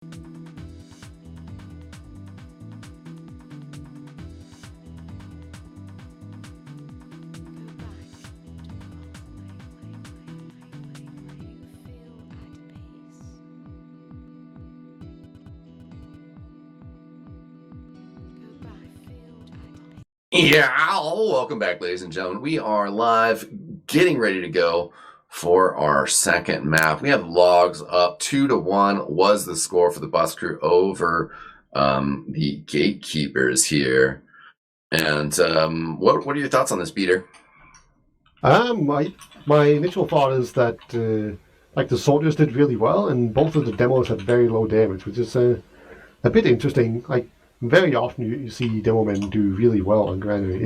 Yeah, welcome back, ladies and gentlemen. We are live, getting ready to go for our second map. We have logs up 2-1 was the score for the bus crew over the gatekeepers here. And what are your thoughts on this, Peter? My initial thought is that like the soldiers did really well, and both of the demos had very low damage, which is a bit interesting. Like very often you see demo men do really well on granary.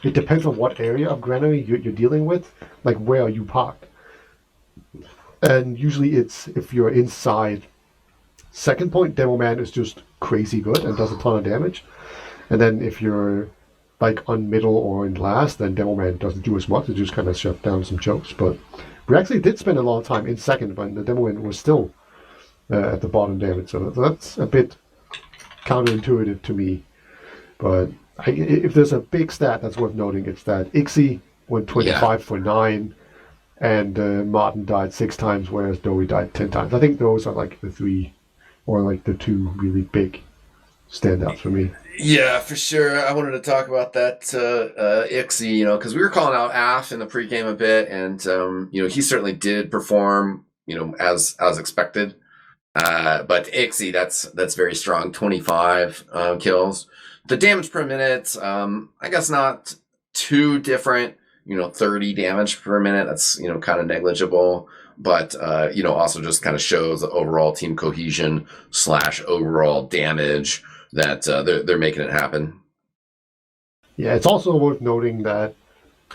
It depends on what area of granary you're dealing with, like where are you parked. And usually it's if you're inside second point, demo man is just crazy good and does a ton of damage. And then if you're like on middle or in last, then demo man doesn't do as much. It just kind of shut down some chokes. But we actually did spend a long time in second when the demo man was still at the bottom damage. So that's a bit counterintuitive to me. But if there's a big stat that's worth noting, it's that eXtine went 25 for 9 and Martin died 6 times, whereas Dowie died 10 times. I think those are like the 3 or like the 2 really big standouts for me. Yeah, for sure. I wanted to talk about that eXtine, because we were calling out Af in the pregame a bit, and he certainly did perform, as expected. But eXtine, that's very strong. 25 kills. The damage per minute, I guess not too different. 30 damage per minute. That's kind of negligible, but also just kind of shows the overall team cohesion / overall damage that they're making it happen. Yeah, it's also worth noting that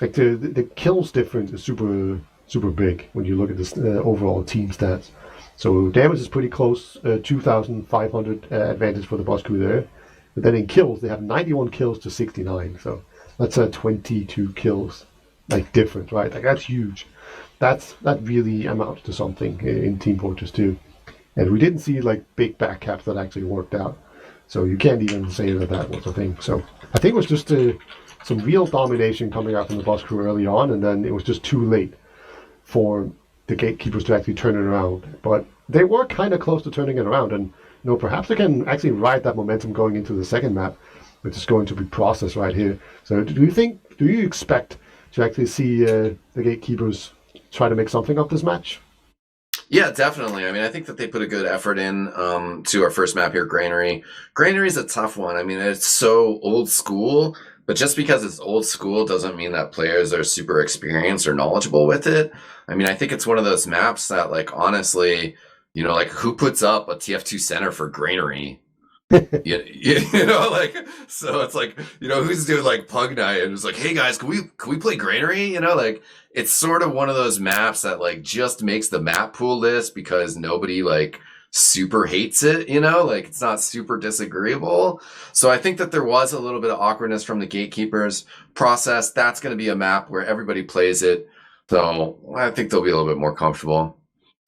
like the kills difference is super big when you look at this overall team stats. So damage is pretty close, 2,500 advantage for the boss crew there. But then in kills, they have 91 kills to 69. So that's 22 kills, like different, right? Like that's huge. That really amounts to something in Team Fortress 2. And we didn't see like big back caps that actually worked out. So you can't even say that was a thing. So I think it was just some real domination coming out from the boss crew early on, and then it was just too late for the gatekeepers to actually turn it around. But they were kind of close to turning it around, and perhaps they can actually ride that momentum going into the second map, which is going to be processed right here. So do you expect to actually see the gatekeepers try to make something of this match? Yeah, definitely. I mean, I think that they put a good effort in to our first map here, Granary. Granary is a tough one. I mean, it's so old school, but just because it's old school doesn't mean that players are super experienced or knowledgeable with it. I mean, I think it's one of those maps that, like, honestly, like who puts up a TF2 center for Granary? So it's like, who's doing like Pug Night and it's like, hey guys, can we play Granary? Like it's sort of one of those maps that like just makes the map pool list because nobody like super hates it, like it's not super disagreeable. So I think that there was a little bit of awkwardness from the gatekeepers process. That's going to be a map where everybody plays it. So I think they'll be a little bit more comfortable.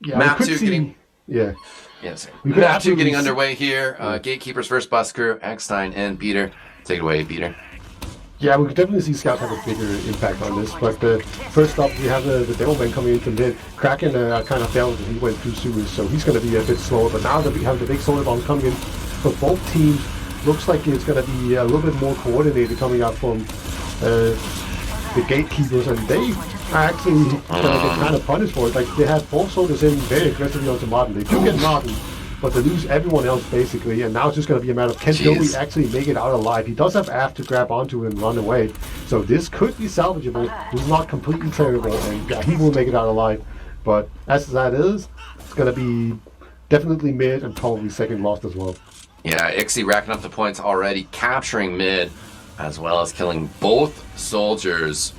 Yeah, map 2 getting... Yeah. Yes. Map 2 getting underway here. Gatekeepers first bus crew, eXtine and Peter. Take it away, Peter. Yeah, we could definitely see Scouts have a bigger impact on this. But first up, we have the demo man coming in from mid. Kraken kind of failed and he went through sewers, so he's going to be a bit slower. But now that we have the big solar bombs coming in for both teams, looks like it's going to be a little bit more coordinated coming out from the gatekeepers, and they are actually going to get kind of punished for it. Like they had 4 soldiers in very aggressively onto Martin. They do get Martin, but they lose everyone else basically, and now it's just going to be a matter of can Dowie actually make it out alive. He does have Af to grab onto and run away, so this could be salvageable. He's not completely terrible, and yeah, he will make it out alive. But as that is, it's going to be definitely mid and probably second lost as well. Yeah, eXtine racking up the points already, capturing mid, as well as killing both soldiers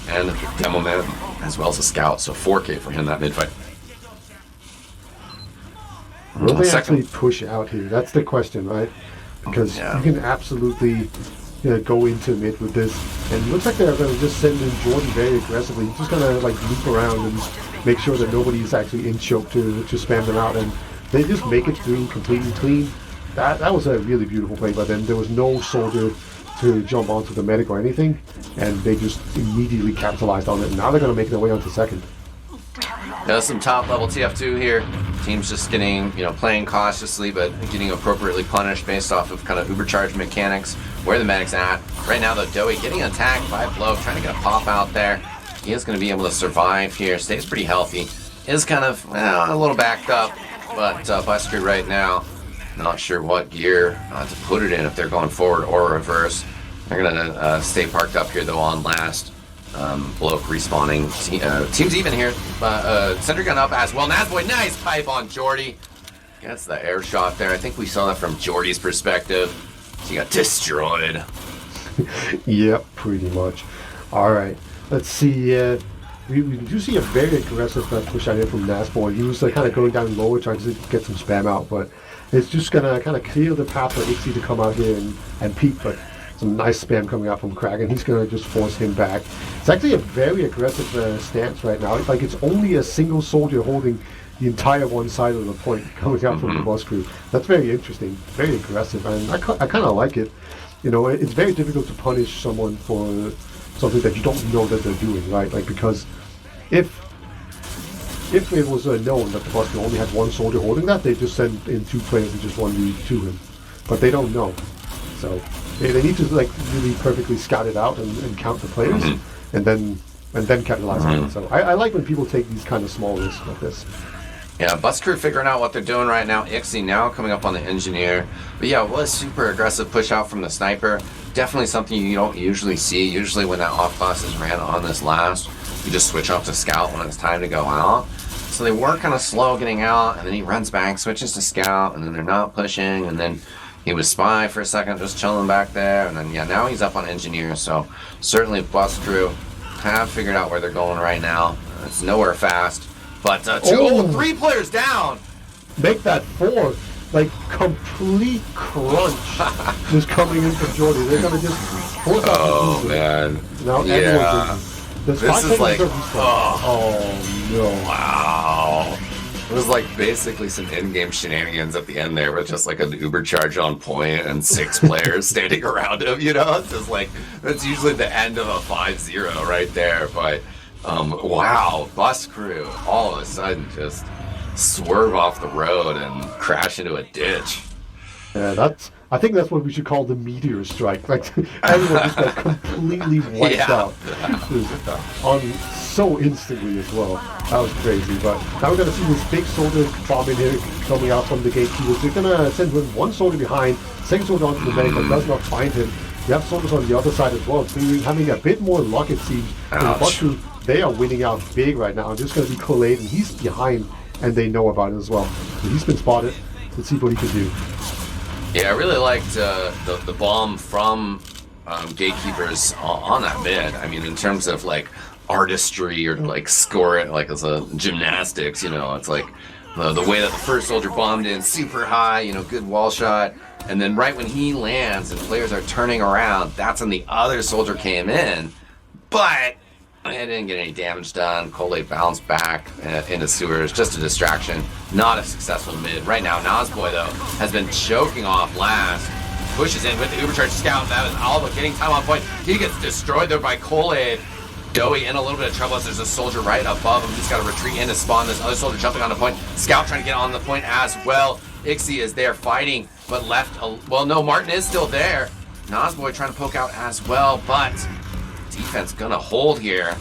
and the demo man, as well as a scout. So 4K for him that mid fight. Will they actually push out here? That's the question, right? Because you can absolutely go into mid with this. And it looks like they're going to just send in Jordan very aggressively. He's just going to like loop around and make sure that nobody's actually in choke to spam them out. And They just make it through completely clean. That was a really beautiful play, but then there was no soldier to jump onto the medic or anything, and they just immediately capitalized on it. And now they're going to make their way onto second. Some top level TF2 here. Team's just getting, playing cautiously, but getting appropriately punished based off of kind of ubercharge mechanics. Where the medic's at. Right now, though, Doey getting attacked by Bloke, trying to get a pop out there. He is going to be able to survive here. Stays pretty healthy. Is kind of a little backed up, but Buster right now, not sure what gear to put it in if they're going forward or reverse. They're going to stay parked up here, though, on last. Bloke respawning. Team's even here. Sentry gun up as well. Nazboy, nice pipe on Jordy. Gets the air shot there. I think we saw that from Jordy's perspective. He got destroyed. Yep, pretty much. All right, let's see. We do see a very aggressive push out here from Nazboy. He was kind of going down lower, trying to get some spam out, but it's just gonna kind of clear the path for eXtine to come out here and peek. But some nice spam coming out from Kraken. He's gonna just force him back. It's actually a very aggressive stance right now. It's like it's only a single soldier holding the entire one side of the point coming out from the bus crew. That's very interesting, very aggressive, and I kind of like it. It's very difficult to punish someone for something that you don't know that they're doing, right? Like, because if it was known that the bus crew only had one soldier holding that, they just send in 2 players and just 1v2 him. But they don't know, so they need to really perfectly scout it out and count the players, and then capitalize on it. So I like when people take these kind of small risks like this. Yeah, bus crew figuring out what they're doing right now. eXtine now coming up on the engineer. But yeah, it was super aggressive push out from the sniper. Definitely something you don't usually see. Usually when that off class is ran on this last, you just switch off to scout when it's time to go out. So they were kind of slow getting out, and then he runs back, switches to scout, and then they're not pushing, and then he was spy for a second, just chilling back there, and then now he's up on engineer. So certainly bus crew have figured out where they're going right now. It's nowhere fast. But 3 players down. Make that 4. Like, complete crunch just coming in from Jordy. They're going to just force out Oh, man. Now Yeah. This is like, oh, no. Wow. It was like basically some in-game shenanigans at the end there with just like an Uber charge on point and 6 players standing around him, It's just like, that's usually the end of a 5-0 right there, but wow, bus crew all of a sudden just swerve off the road and crash into a ditch. Yeah, I think that's what we should call the meteor strike. Like, everyone just got completely wiped out. So instantly as well. That was crazy. But now we're going to see this big soldier bomb in here coming out from the gatekeepers. They're going to send one soldier behind, second soldier onto the medic, but does not find him. You have soldiers on the other side as well. So you're having a bit more luck, it seems. They are winning out big right now. Just going to be collated, and he's behind, and they know about it as well. So he's been spotted. Let's see what he can do. Yeah, I really liked the bomb from gatekeepers on that mid. I mean, in terms of like artistry or like score it like as a gymnastics, it's like the way that the first soldier bombed in super high, good wall shot. And then right when he lands and players are turning around, that's when the other soldier came in. But it didn't get any damage done. Cole bounced back into sewers. Just a distraction. Not a successful mid. Right now, Nazboy, though, has been choking off last. Pushes in with the Ubercharge Scout. That is all but getting time on point. He gets destroyed there by Cole. Doey in a little bit of trouble as there's a soldier right above him. He's got to retreat in to spawn. This other soldier jumping on the point. Scout trying to get on the point as well. Ixie is there fighting, but left. Well, no, Martin is still there. Nazboy trying to poke out as well, but defense gonna hold here.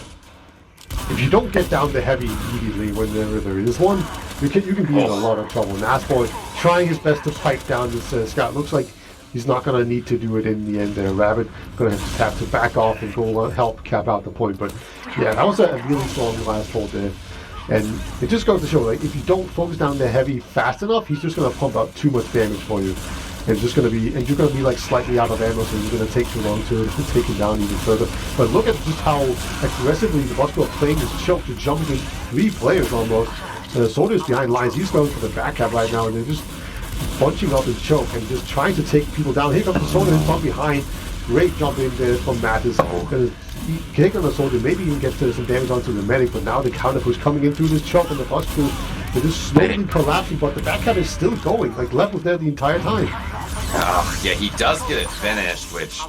If you don't get down the heavy immediately whenever there is one, you can be in a lot of trouble. Nazboy trying his best to pipe down this Scout. Looks like he's not going to need to do it in the end there. Rabbit going to just have to back off and go help cap out the point. But yeah, that was a really strong last hold there. And it just goes to show, like, if you don't focus down the heavy fast enough, he's just going to pump out too much damage for you. And you're going to be like slightly out of ammo, so you're going to take too long to take him down even further. But look at just how aggressively the Buster are playing this choke to jump in 3 players almost. The soldiers behind lines, he's going for the back cap right now, and they're just bunching up his choke and just trying to take people down. Here comes the soldier from behind. Great jump in there from Mattis. Going to kick on the soldier, maybe even get some damage onto the medic, but now the counter push coming in through this choke, and the Buster They're just slowly collapsing, but the backhand is still going. Like, Lev was there the entire time. Oh, yeah, he does get it finished, which,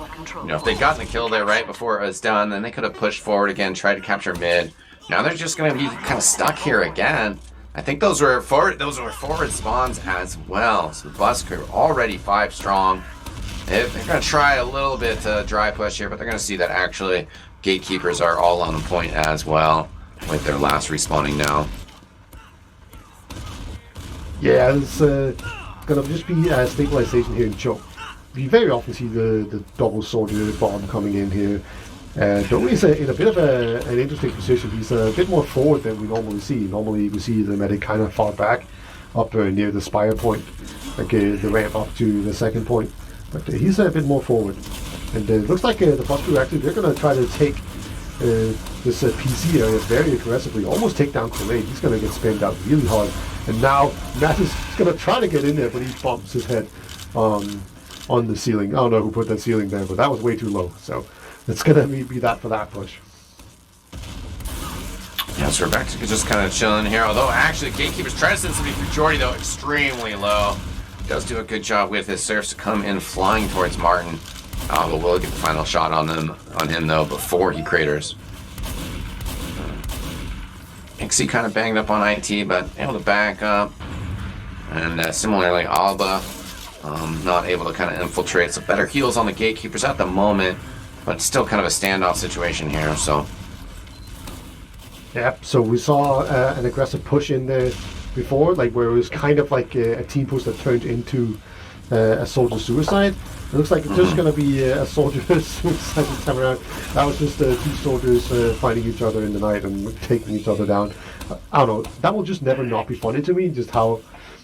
if they'd gotten the kill there right before it was done, then they could have pushed forward again, tried to capture mid. Now they're just going to be kind of stuck here again. I think those were forward spawns as well. So the bus crew already 5 strong. They're going to try a little bit to dry push here, but they're going to see that actually gatekeepers are all on point as well with their last respawning now. Yeah, it's going to just be stabilization here in choke. You very often see the double soldier bomb coming in here. Doey's in a bit of an interesting position. He's a bit more forward than we normally see. Normally we see the medic kind of far back, up near the spire point, like the ramp up to the second point. But he's a bit more forward. And it looks like the bus crew actually, they're going to try to take this PC area very aggressively, almost take down Grenade. He's going to get spammed out really hard. And now Matt is going to try to get in there, but he bumps his head on the ceiling. I don't know who put that ceiling there, but that was way too low. So it's going to be that for that push. Yeah, so we're back to just kind of chilling here. Although, actually, Gatekeepers try to send somebody through Jordy, though, extremely low. Does do a good job with his surfs to come in flying towards Martin. But we'll get the final shot on him, though, before he craters. Ixie kind of banged up on IT, but able to back up. And similarly, Alba not able to kind of infiltrate. So better heals on the Gatekeepers at the moment, but still kind of a standoff situation here. So. Yeah, so we saw an aggressive push in there before, like where it was kind of like a team push that turned into a soldier suicide. It looks like it's just going to be a soldier suicide this time around. That was just two soldiers fighting each other in the night and taking each other down. I don't know. That will just never not be funny to me. Just how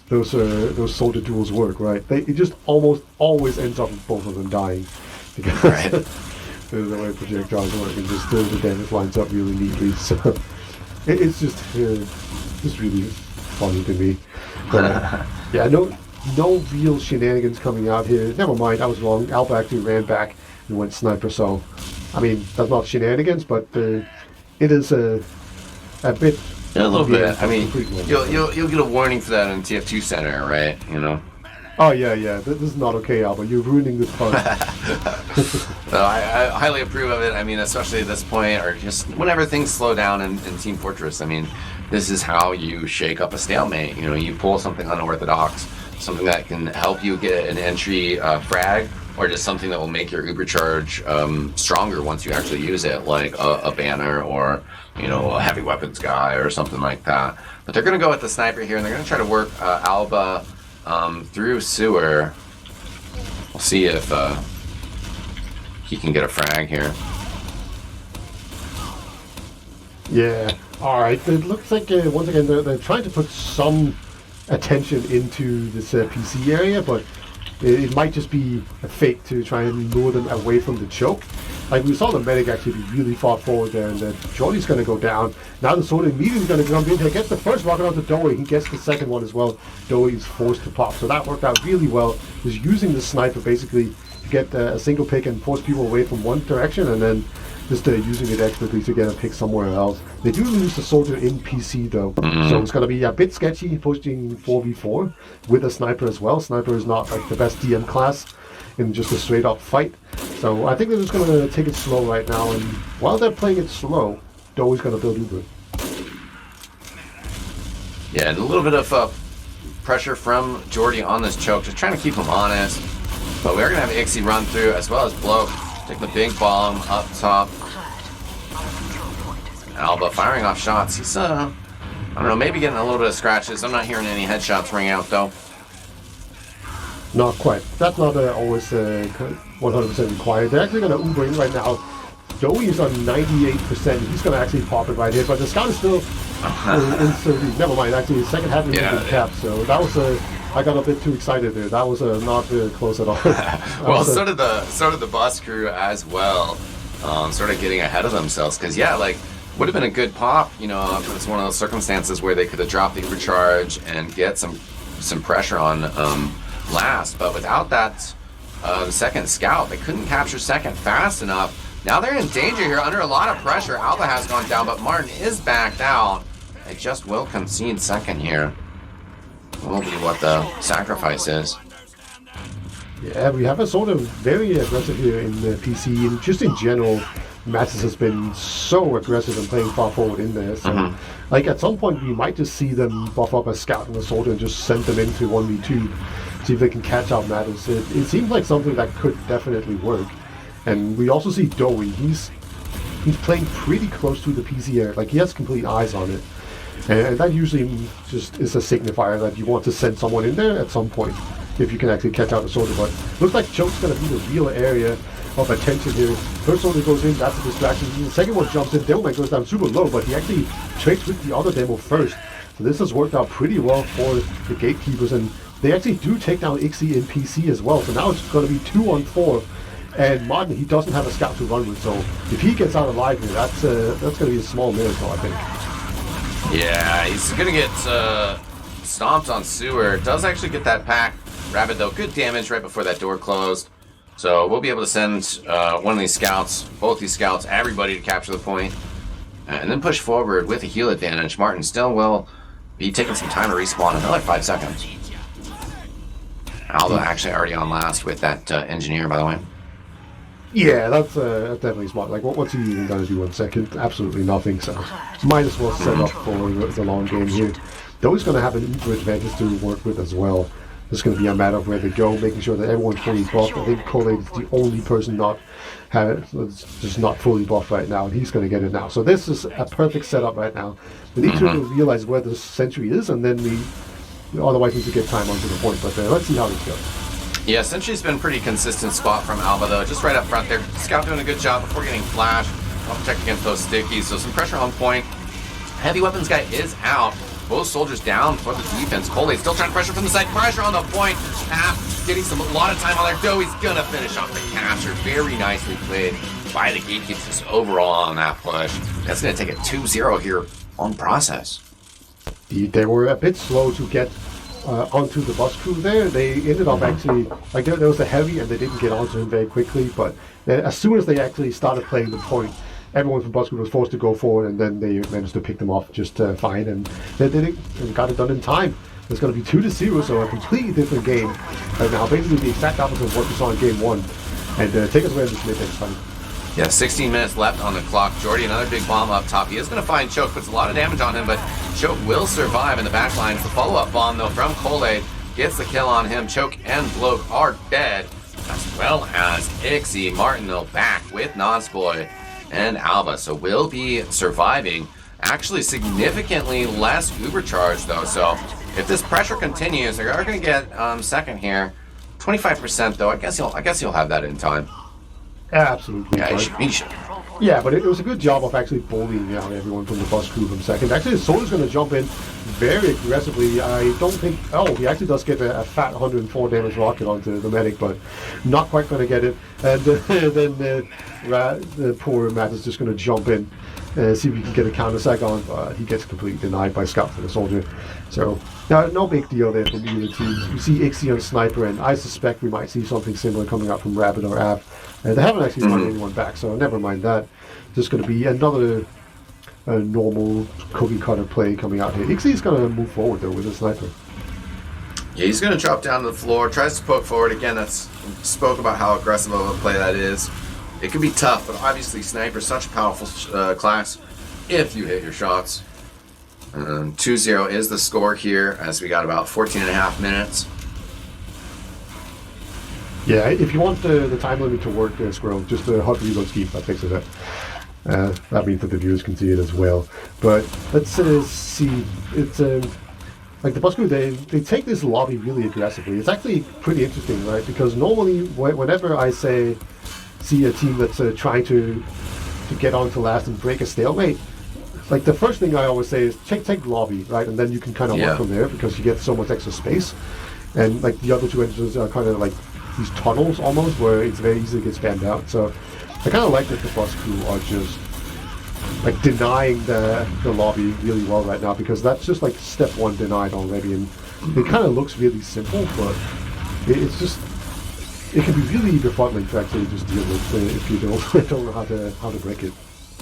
those soldier duels work, right? It just almost always ends up with both of them dying because right. the way projectiles work and just the damage lines up really neatly. So it's just really funny to me. But, yeah, no real shenanigans coming out here. Never mind, I was wrong. Alba actually ran back and went sniper. So, I mean, that's not shenanigans, but it is a bit. Yeah, a little bit. I mean, you'll get a warning for that in TF2 Center, right? Oh yeah. This is not okay, Alba. You're ruining this part. So I highly approve of it. I mean, especially at this point, or just whenever things slow down in Team Fortress. I mean, this is how you shake up a stalemate. You pull something unorthodox, something that can help you get an entry frag, or just something that will make your Uber charge stronger once you actually use it, like a banner or a heavy weapons guy or something like that. But they're going to go with the sniper here, and they're going to try to work Alba through sewer. We'll see if he can get a frag here. Yeah. All right. It looks like once again they're trying to put some attention into this PC area, but it might just be a fake to try and lure them away from the choke. Like we saw the medic actually be really far forward there, and then Jordy's going to go down. Now the soldier immediately going to jump in. He gets the first rocket onto Doey. He gets the second one as well. Doey is forced to pop. So that worked out really well. He's using the sniper basically to get a single pick and force people away from one direction, and then just using it expertly to get a pick somewhere else. They do lose the soldier in PC though, so it's going to be a bit sketchy pushing 4v4 with a sniper as well. Sniper is not like the best DM class in just a straight up fight. So I think they're just going to take it slow right now, and while they're playing it slow, Doey's going to build Uber. Yeah, and a little bit of pressure from Jordy on this choke, just trying to keep him honest. But we are going to have Ixie run through as well as Bloke. Taking the big bomb up top. Alba firing off shots. He's, I don't know, maybe getting a little bit of scratches. I'm not hearing any headshots ring out, though. Not quite. That's not always 100% required. They're actually going to Uber in right now. Doey is on 98%. He's going to actually pop it right here, but the scout is still in 30. Never mind, actually, the second half is capped, so that was I got a bit too excited there. That was not close at all. Well, so did the bus crew as well. Sort of getting ahead of themselves, because would have been a good pop. It's one of those circumstances where they could have dropped the overcharge and get some pressure on last, but without that second scout, they couldn't capture second fast enough. Now they're in danger here, under a lot of pressure. Alba has gone down, but Martin is backed out. They just will concede second here. Will be what the sacrifice is. Yeah, we have a sort of very aggressive here in the PC, and just in general, Mattis has been so aggressive and playing far forward in there. So, like at some point, we might just see them buff up a scout and a soldier and just send them into 1v2, see if they can catch out Mattis. It seems like something that could definitely work. And we also see Dowie. He's playing pretty close to the PC area. Like he has complete eyes on it. And that usually just is a signifier that you want to send someone in there at some point, if you can actually catch out the soldier. But looks like Choke's going to be the real area of attention here. First soldier goes in, that's a distraction. The second one jumps in, Demoman goes down super low, but he actually trades with the other demo first. So this has worked out pretty well for the gatekeepers, and they actually do take down eXtine in PC as well. So now it's going to be 2-on-4. And Martin, he doesn't have a scout to run with, so if he gets out alive here, that's going to be a small miracle, I think. Yeah, he's going to get stomped on Sewer. Does actually get that pack. Rabbit, though, good damage right before that door closed. So we'll be able to send one of these scouts, both these scouts, everybody to capture the point, and then push forward with a heal advantage. Martin still will be taking some time to respawn, another 5 seconds. Alba actually already on last with that engineer, by the way. Yeah, that's definitely smart. Like, what's he even going to do in second? Absolutely nothing, so might as well set up for the long game here. Though he's going to have an Uber advantage to work with as well. It's going to be a matter of where they go, making sure that everyone's fully buffed. I think Colade is the only person just not fully buffed right now, and he's going to get it now. So this is a perfect setup right now. We need to realize where the sentry is, and then we otherwise need to get time onto the point. But let's see how this goes. Yeah, Sentry's been pretty consistent spot from Alba, though. Just right up front there. Scout doing a good job before getting flash. I'll protect against those stickies, so some pressure on point. Heavy weapons guy is out. Both soldiers down for the defense. Coley still trying to pressure from the side. Pressure on the point. Getting a lot of time on there. Doughy's gonna finish off the capture. Very nicely played by the gatekeepers overall on that push. That's gonna take a 2-0 here on process. They were a bit slow to get onto the bus crew there. They ended up actually, like there was a heavy and they didn't get onto him very quickly, but as soon as they actually started playing the point, everyone from bus crew was forced to go forward, and then they managed to pick them off just fine, and they did it and got it done in time. It's going to be 2-0, so a completely different game right now. Basically the exact opposite of what we saw in game one. And take us away in this mid next time. Yeah, 16 minutes left on the clock. Jordy, another big bomb up top. He is going to find Choke, puts a lot of damage on him, but Choke will survive in the back line. It's a follow-up bomb, though, from Colade. Gets the kill on him. Choke and Bloke are dead, as well as eXtine. Martin, though, back with Nonsploy and Alba, so will be surviving. Actually, significantly less Uber charge, though, so if this pressure continues, they are going to get second here. 25%, though. I guess he'll have that in time. Absolutely. Yeah, he should. Yeah, but it was a good job of actually bullying out everyone from the bus crew from second. Actually, the Solar's going to jump in very aggressively. I don't think... Oh, he actually does get a fat 104 damage rocket onto the medic, but not quite going to get it. And then the poor Matt is just going to jump in and see if he can get a counter-sack on, but he gets completely denied by Scout for the Soldier. So, no big deal there from either team. You see eXtine on Sniper, and I suspect we might see something similar coming out from Rabbit or Av. They haven't actually run anyone back, so never mind that. Just going to be another normal cookie cutter play coming out here. eXtine's going to move forward though with a sniper. Yeah, he's going to drop down to the floor, tries to poke forward again. Spoke about how aggressive of a play that is. It can be tough, but obviously Sniper's such a powerful class if you hit your shots. 2-0 is the score here, as we got about 14 and a half minutes. Yeah, if you want the time limit to work, Squirrel, just a hot reload scheme, that fixes it. That means that the viewers can see it as well. But let's see. It's like the bus crew, they take this lobby really aggressively. It's actually pretty interesting, right? Because normally, whenever I see a team that's trying to get on to last and break a stalemate, like the first thing I always say is take lobby, right? And then you can kind of work from there because you get so much extra space. And like the other two entrances are kind of like these tunnels almost, where it's very easy to get spammed out. So I kind of like that the bus crew are just like denying the lobby really well right now, because that's just like step one denied already, and it kind of looks really simple, but it can be really befuddling to actually just deal with if you don't know how to break it.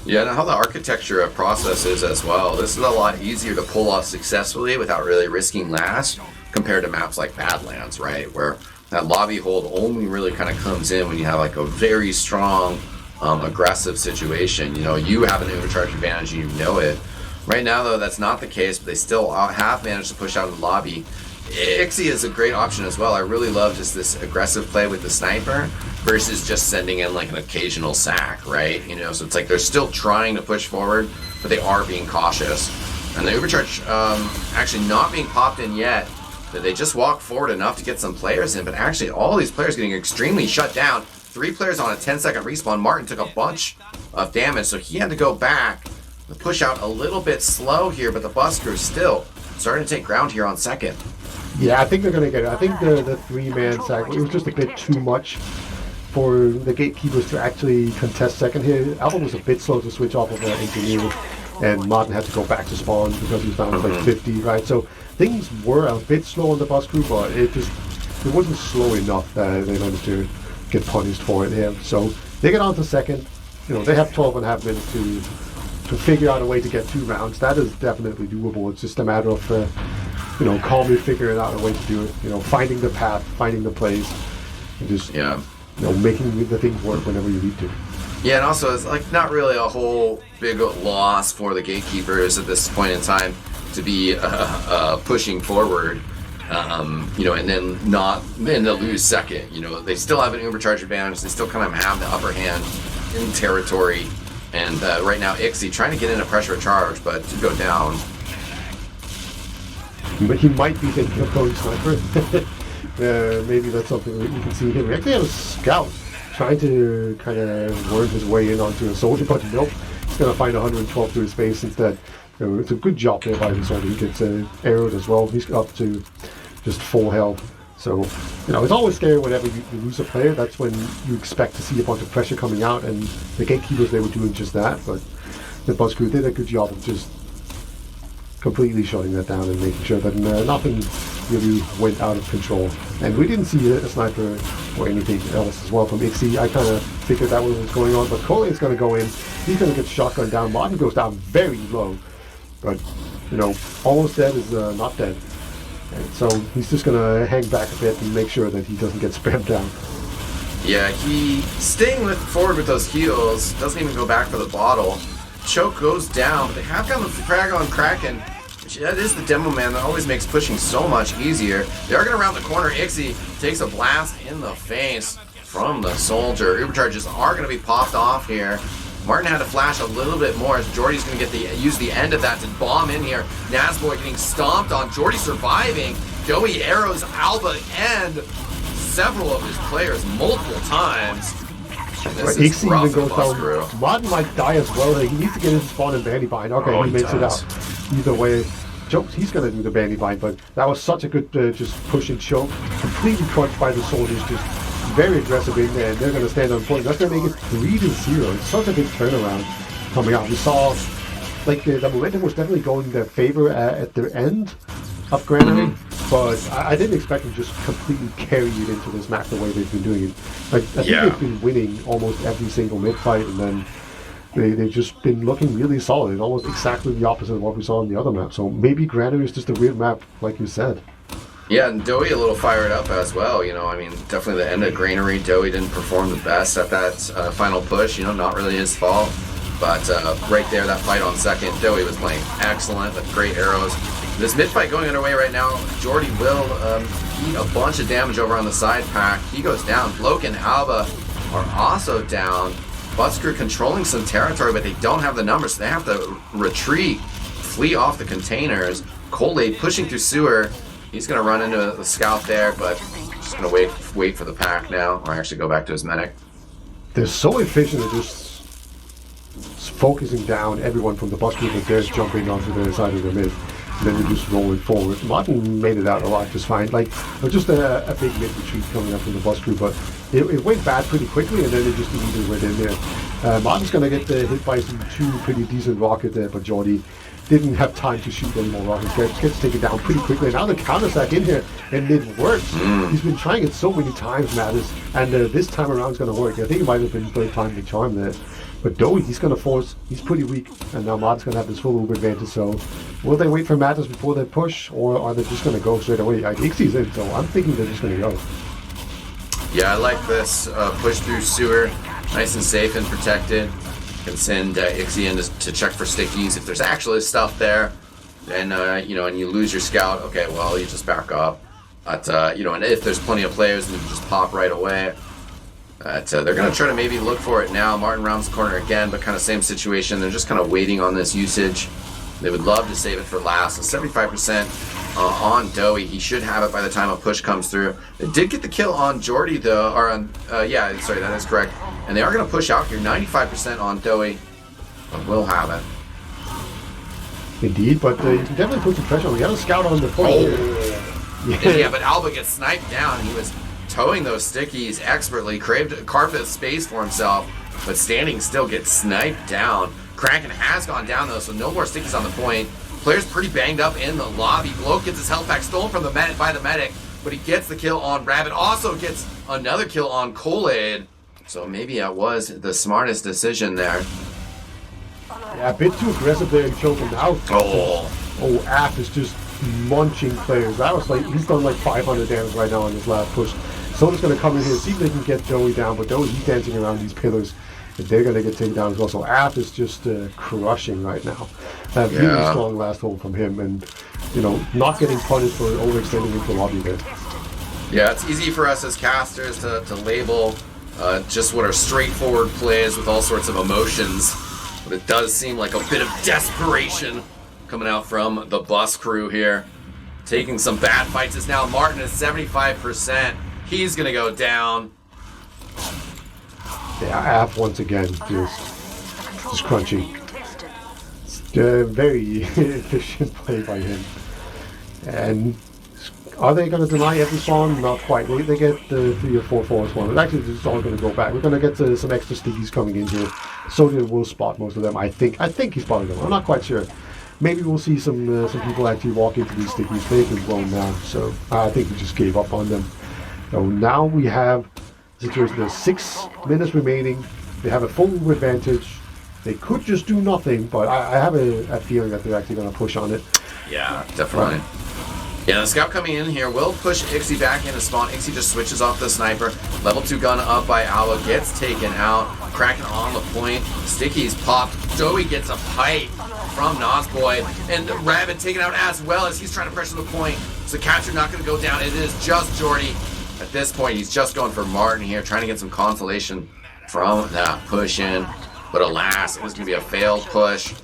Yeah, and how the architecture of process is as well. This is a lot easier to pull off successfully without really risking last compared to maps like Badlands, right? Where that lobby hold only really kind of comes in when you have like a very strong, aggressive situation. You know, you have an overcharge advantage and you know it. Right now, though, that's not the case, but they still have managed to push out of the lobby. eXtine is a great option as well. I really love just this aggressive play with the sniper versus just sending in like an occasional sack, right? You know, so it's like they're still trying to push forward, but they are being cautious. And the overcharge actually not being popped in yet, but they just walk forward enough to get some players in, but actually all these players getting extremely shut down. 3 players on a 10-second respawn. Martin took a bunch of damage, so he had to go back. The push out a little bit slow here, but the bus crew still starting to take ground here on second. Yeah, I think they're going to get it. I think the 3-man sack, it was just a bit too much for the gatekeepers to actually contest second here. Alpha was a bit slow to switch off of the engineer, and Martin had to go back to spawn because he was down to like 50, right? So things were a bit slow on the bus crew, but it wasn't slow enough that they managed to get punished for it here. So they get on to second. You know, they have 12.5 minutes to figure out a way to get 2 rounds. That is definitely doable. It's just a matter of you know, calmly figuring out a way to do it. You know, finding the path, finding the plays, and just you know, making the things work whenever you need to. Yeah, and also it's like not really a whole big loss for the gatekeepers at this point in time to be pushing forward. You know, and then to lose second. You know, they still have an overcharge advantage. They still kind of have the upper hand in territory. And right now, eXtine trying to get in a pressure charge, but to go down. But he might be thinking of going sniper. Maybe that's something that you can see him. We actually have a scout trying to kind of worm his way in onto a soldier, but nope. He's going to find 112 to his face instead. It's a good job there by the soldier. He gets arrowed as well. He's up to just full health. So, you know, it's always scary whenever you lose a player. That's when you expect to see a bunch of pressure coming out, and the gatekeepers, they were doing just that. But the bus crew did a good job of just completely shutting that down and making sure that nothing really went out of control. And we didn't see a sniper or anything else as well from eXtine. I kind of figured that was what's going on, but Colin's going to go in. He's going to get shotgun down. Martin goes down very low, but, you know, almost dead is not dead. And so he's just going to hang back a bit and make sure that he doesn't get spammed down. Yeah, he staying forward with those heals, doesn't even go back for the bottle. Choke goes down, but they have got the frag on Kraken. That is the demo man that always makes pushing so much easier. They are going to round the corner. eXtine takes a blast in the face from the soldier. Overcharges are going to be popped off here. Martin had to flash a little bit more as Jordy's going to get use the end of that to bomb in here. Nazboy getting stomped on. Jordy surviving. Joey arrows Alba and several of his players multiple times. eXtine even goes down. Martin might die as well. He needs to get into spawn and bandy bind. Okay, he makes it out. Either way, he's going to do the bandy bind, but that was such a good just push and choke. Completely crunched by the soldiers, just very aggressive in there, and they're going to stand on point. That's going to make it 3-0. It's such a big turnaround coming out. We saw, like, the momentum was definitely going in their favor at the end of Granary, but I didn't expect them to just completely carry it into this map the way they've been doing it. Like, I think they've been winning almost every single mid-fight, and then they've just been looking really solid, almost exactly the opposite of what we saw on the other map. So maybe Granary is just a weird map, like you said. Yeah, and Doey a little fired up as well. You know, I mean, definitely the end of Granary, Doey didn't perform the best at that final push. You know, not really his fault. But right there, that fight on second, Doey was playing excellent with great arrows. This mid-fight going underway right now. Jordy will eat a bunch of damage over on the side pack. He goes down. Bloke and Alba are also down. Bus crew controlling some territory, but they don't have the numbers, so they have to retreat, flee off the containers. Colade pushing through sewer. He's going to run into the scout there, but just going to wait for the pack now, or actually go back to his medic. They're so efficient at just focusing down everyone from the bus group that they're jumping onto the side of the mid. And then they're just rolling forward. Martin made it out alive just fine. Like, it was just a big mid retreat coming up from the bus crew, but it went bad pretty quickly, and then it just immediately went in there. Martin's going to get hit by some 2 pretty decent rockets there, but Jordy didn't have time to shoot any more rockets. Gets taken down pretty quickly. And now the counter-sack in here, and it works. He's been trying it so many times, Mattis, and this time around it's going to work. I think it might have been third time the charm there. But Dowie, he's going to force. He's pretty weak, and now Martin's going to have this full Uber advantage. So, will they wait for Matters before they push, or are they just going to go straight away? Ixie's in, so I'm thinking they're just going to go. Yeah, I like this push through sewer, nice and safe and protected. Can send Ixie in to check for stickies if there's actually stuff there. Then and you lose your scout. Okay, well you just back up. But and if there's plenty of players, then you can just pop right away. They're going to try to maybe look for it now. Martin rounds the corner again, but kind of same situation. They're just kind of waiting on this usage. They would love to save it for last. So 75% on Dowie. He should have it by the time a push comes through. They did get the kill on Jordy though, or on yeah, sorry, that is correct. And they are going to push out here. 95% on Dowie, but will have it. Indeed, but you can definitely put some pressure on him. He had a scout on the point. Oh. Yeah, but Alba gets sniped down. He was towing those stickies expertly, carved a space for himself, but standing still gets sniped down. Kraken has gone down though, so no more stickies on the point. Player's pretty banged up in the lobby. Bloke gets his health pack stolen from by the medic, but he gets the kill on Rabbit. Also gets another kill on Kool-Aid. So maybe that was the smartest decision there. Yeah, a bit too aggressive there and choke him out. Oh, App is just munching players. That was like, he's done like 500 damage right now on his last push. Soda's going to come in here, see if they can get Dowie down, but Dowie, he's dancing around these pillars, and they're going to get taken down as well. So App is just crushing right now. Really strong last hold from him, and not getting punished for overextending into the lobby there. Yeah, it's easy for us as casters to label just what are straightforward plays with all sorts of emotions. But it does seem like a bit of desperation coming out from the bus crew here. Taking some bad fights is now Martin at 75%. He's going to go down. Yeah, App once again just crunching. Very efficient play by him. And are they going to deny every spawn? Not quite. They get the 3 or 4 force one. Actually, it's all going to go back. We're going to get some extra stickies coming in here. Sodia will spot most of them. I think he's spotting them. I'm not quite sure. Maybe we'll see some people actually walk into these stickies. They've been blown now, so I think we just gave up on them. So now we have a situation. There's 6 minutes remaining. They have a full advantage. They could just do nothing, but I have a feeling that they're actually going to push on it. Yeah, definitely. Right. Yeah, the scout coming in here will push Ixie back into spawn. Ixie just switches off the sniper. Level 2 gun up by Alba, gets taken out. Kraken on the point. Stickies popped. Dowie gets a pipe from Nosboy. And Rabbit taken out as well as he's trying to pressure the point. So capture not going to go down. It is just Jordy. At this point, he's just going for Martin here, trying to get some consolation from that push in. But alas, it was going to be a failed push.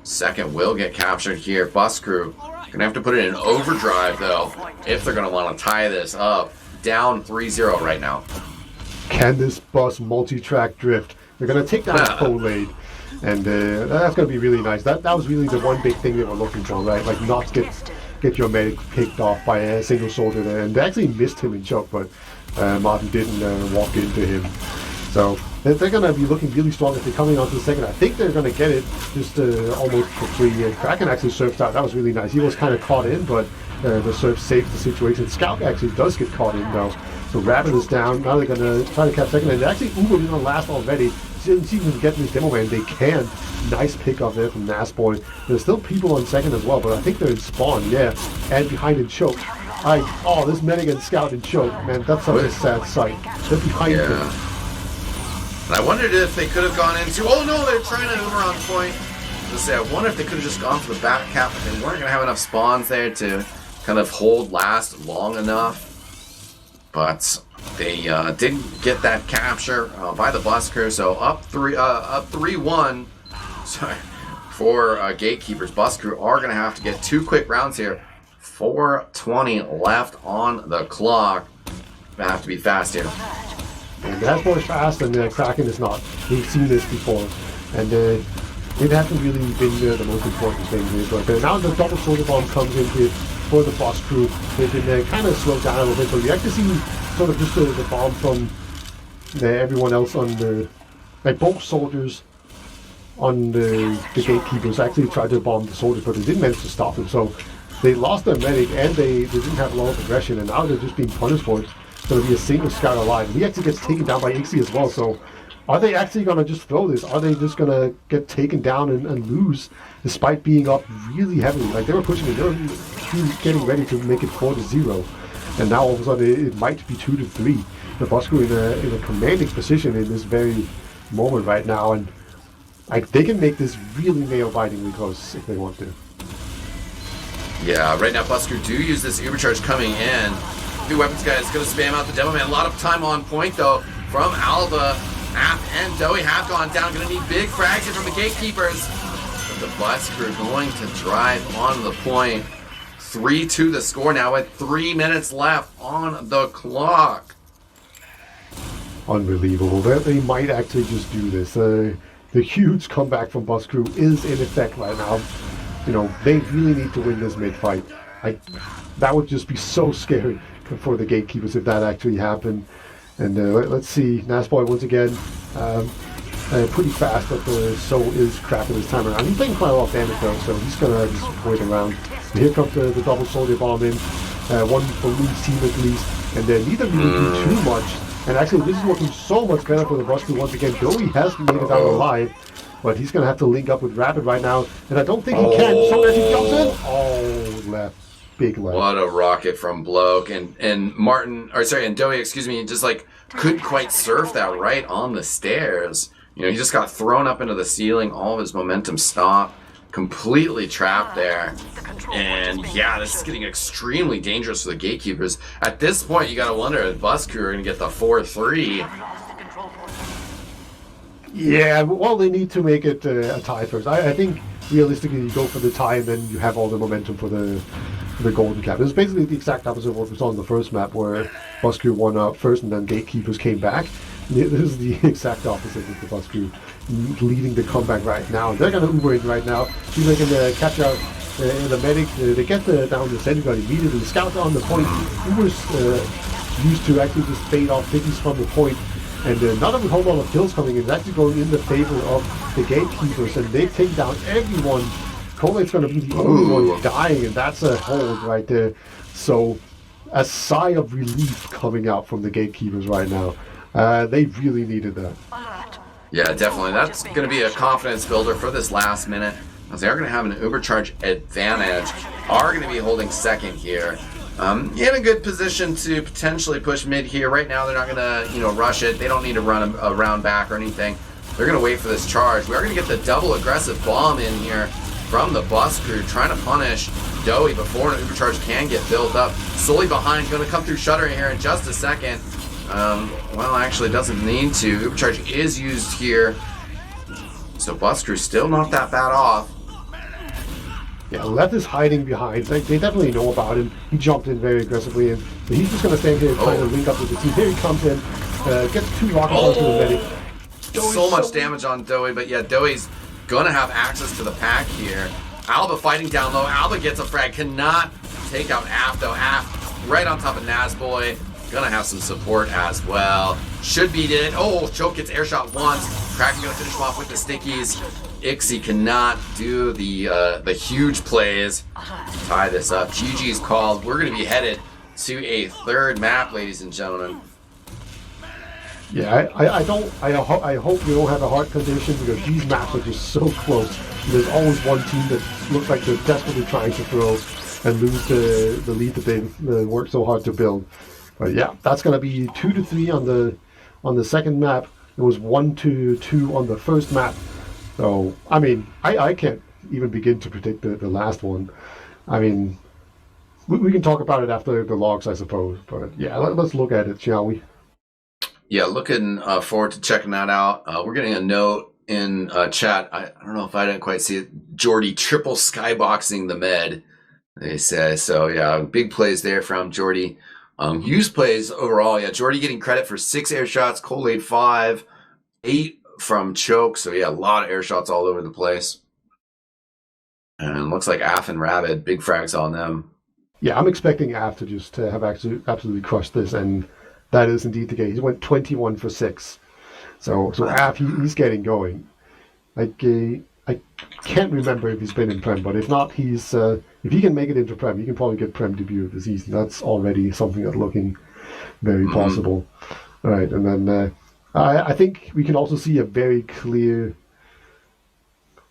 Second will get captured here. Bus crew gonna have to put it in overdrive though if they're gonna want to tie this up. Down 3-0 right now. Can this bus multi-track drift? They're gonna take down Kool-Aid, and that's gonna be really nice. That was really the one big thing they were looking for, right? Like not get your medic picked off by a single soldier there, and they actually missed him in choke, but Martin didn't walk into him. So they're going to be looking really strong if they're coming onto the second. I think they're going to get it just almost for free. Kraken actually surfed out. That was really nice. He was kind of caught in, but the surf saved the situation. Scout actually does get caught in though. So Rabbit is down. Now they're going to try to catch second. And they actually Ubered in on last already. Didn't see them get this demo man. They can. Nice pickup there from Nasboy. There's still people on second as well, but I think they're in spawn. Yeah, and behind in choke. This medic and scout in choke. Man, that's such a sad sight. They're behind him. I wondered if they could have gone into... Oh no, they're trying to Uber on point. I wonder if they could have just gone for the back cap, but they weren't going to have enough spawns there to kind of hold last long enough. But they didn't get that capture by the bus crew, so up 3-1. Sorry, for gatekeepers. Bus crew are going to have to get 2 quick rounds here. 4:20 left on the clock. Gonna have to be fast here. And Nasboy's fast, and Kraken is not. We've seen this before, and it hasn't really been the most important thing here. But now the double soldier bomb comes in here for the boss crew. They've been kind of slowed down a little bit, but we actually see sort of just the bomb from everyone else on the, like both soldiers on the gatekeepers actually tried to bomb the soldiers, but they didn't manage to stop them. So they lost their medic, and they didn't have a lot of progression, and now they're just being punished for it. Going to be a single scout alive. He actually gets taken down by Ixie as well, so are they actually going to just throw this? Are they just going to get taken down and lose despite being up really heavily? Like they were pushing it, they were getting ready to make it 4-0, and now all of a sudden it might be 2-3. The Bosco in a commanding position in this very moment right now, and like they can make this really nail-bitingly close if they want to. Yeah, right now Busker do use this Ubercharge coming in. The weapons guy is going to spam out the Demo Man. A lot of time on point though from Alba. App and Dowie have gone down. Going to need big frags here from the gatekeepers. But the Busker going to drive on the point. 3-2 the score now with 3 minutes left on the clock. Unbelievable. They might actually just do this. The huge comeback from Bus Crew is in effect right now. You know, they really need to win this mid-fight. Like, that would just be so scary for the gatekeepers if that actually happened. And let's see, Nasboy once again, pretty fast, but the Soul is crapping this time around. He's taking quite a lot of damage though, so he's gonna just wait around. And here comes the double soldier bomb in, one for Lee's team at least, and then neither really do too much. And actually, this is working so much better for the Buster once again. Dowie has made it out alive, but he's gonna have to link up with Rapid right now, and I don't think he can. So as he jumps in, left. Big left. What a rocket from Bloke and Martin, or sorry, and Dowie, excuse me, just like couldn't quite surf that right on the stairs. You know, he just got thrown up into the ceiling. All of his momentum stopped, completely trapped there. And yeah, this is getting extremely dangerous for the gatekeepers. At this point, you gotta wonder if Bus Crew are gonna get the 4-3. Yeah, well, they need to make it a tie first. I think realistically, you go for the tie, and then you have all the momentum for the golden cap. It's basically the exact opposite of what we saw on the first map, where Bus Crew won out first, and then gatekeepers came back. This is the exact opposite with the Bus Crew leading the comeback right now. They're going to Uber in right now. See if they can catch out the medic. They get down the sentry gun immediately. The scout on the point. Uber's used to actually just fade off biggies from the point. And not only a whole lot of kills coming in, it's actually going in the favor of the gatekeepers, and they take down everyone. Cole's going to be the only one dying, and that's a hold right there. So, a sigh of relief coming out from the gatekeepers right now. They really needed that. Yeah, definitely. That's going to be a confidence builder for this last minute, as they are going to have an Ubercharge advantage. Are going to be holding second here. In a good position to potentially push mid here. Right now, they're not going to, rush it. They don't need to run a round back or anything. They're going to wait for this charge. We are going to get the double aggressive bomb in here from the Bus Crew, trying to punish Dowie before an Ubercharge can get built up. Solely behind, going to come through Shutter here in just a second. Well, actually, doesn't need to. Ubercharge is used here. So Bus Crew still not that bad off. Yeah, Left is hiding behind. They definitely know about him. He jumped in very aggressively, and he's just going to stand here trying to link up with the team. Here he comes in, gets 2 rockets onto the medic. So much damage on Dowie, but yeah, Dowie's going to have access to the pack here. Alba fighting down low. Alba gets a frag. Cannot take out Aft, though. Aft right on top of Nazboy. Going to have some support as well. Should beat it. Oh, Choke gets airshot once. Kraken going to finish him off with the stickies. Ixie cannot do the huge plays to tie this up. GG's called. We're going to be headed to a third map, ladies and gentlemen. Yeah, I hope we don't have a heart condition, because these maps are just so close. There's always one team that looks like they're desperately trying to throw and lose the lead that they've worked so hard to build. But yeah, that's going to be 2-3 on the second map. It was 1-2 on the first map. So, I mean, I can't even begin to predict the last one. I mean, we can talk about it after the logs, I suppose. But yeah, let's look at it, shall we? Yeah, looking forward to checking that out. We're getting a note in chat. I don't know if I didn't quite see it. Jordy triple skyboxing the med, they say. So yeah, big plays there from Jordy. Hughes plays overall. Yeah, Jordy getting credit for 6 air shots. Cole laid 5, 8 from Choke. So yeah, a lot of air shots all over the place. And looks like Af and Rabid, big frags on them. Yeah, I'm expecting Af to just have absolutely crushed this, and that is indeed the case. He went 21 for 6. So Af, he's getting going. Like, I can't remember if he's been in Prem, but if not, he's if he can make it into Prem, he can probably get Prem debut this season. That's already something that's looking very possible. All right, and then I think we can also see a very clear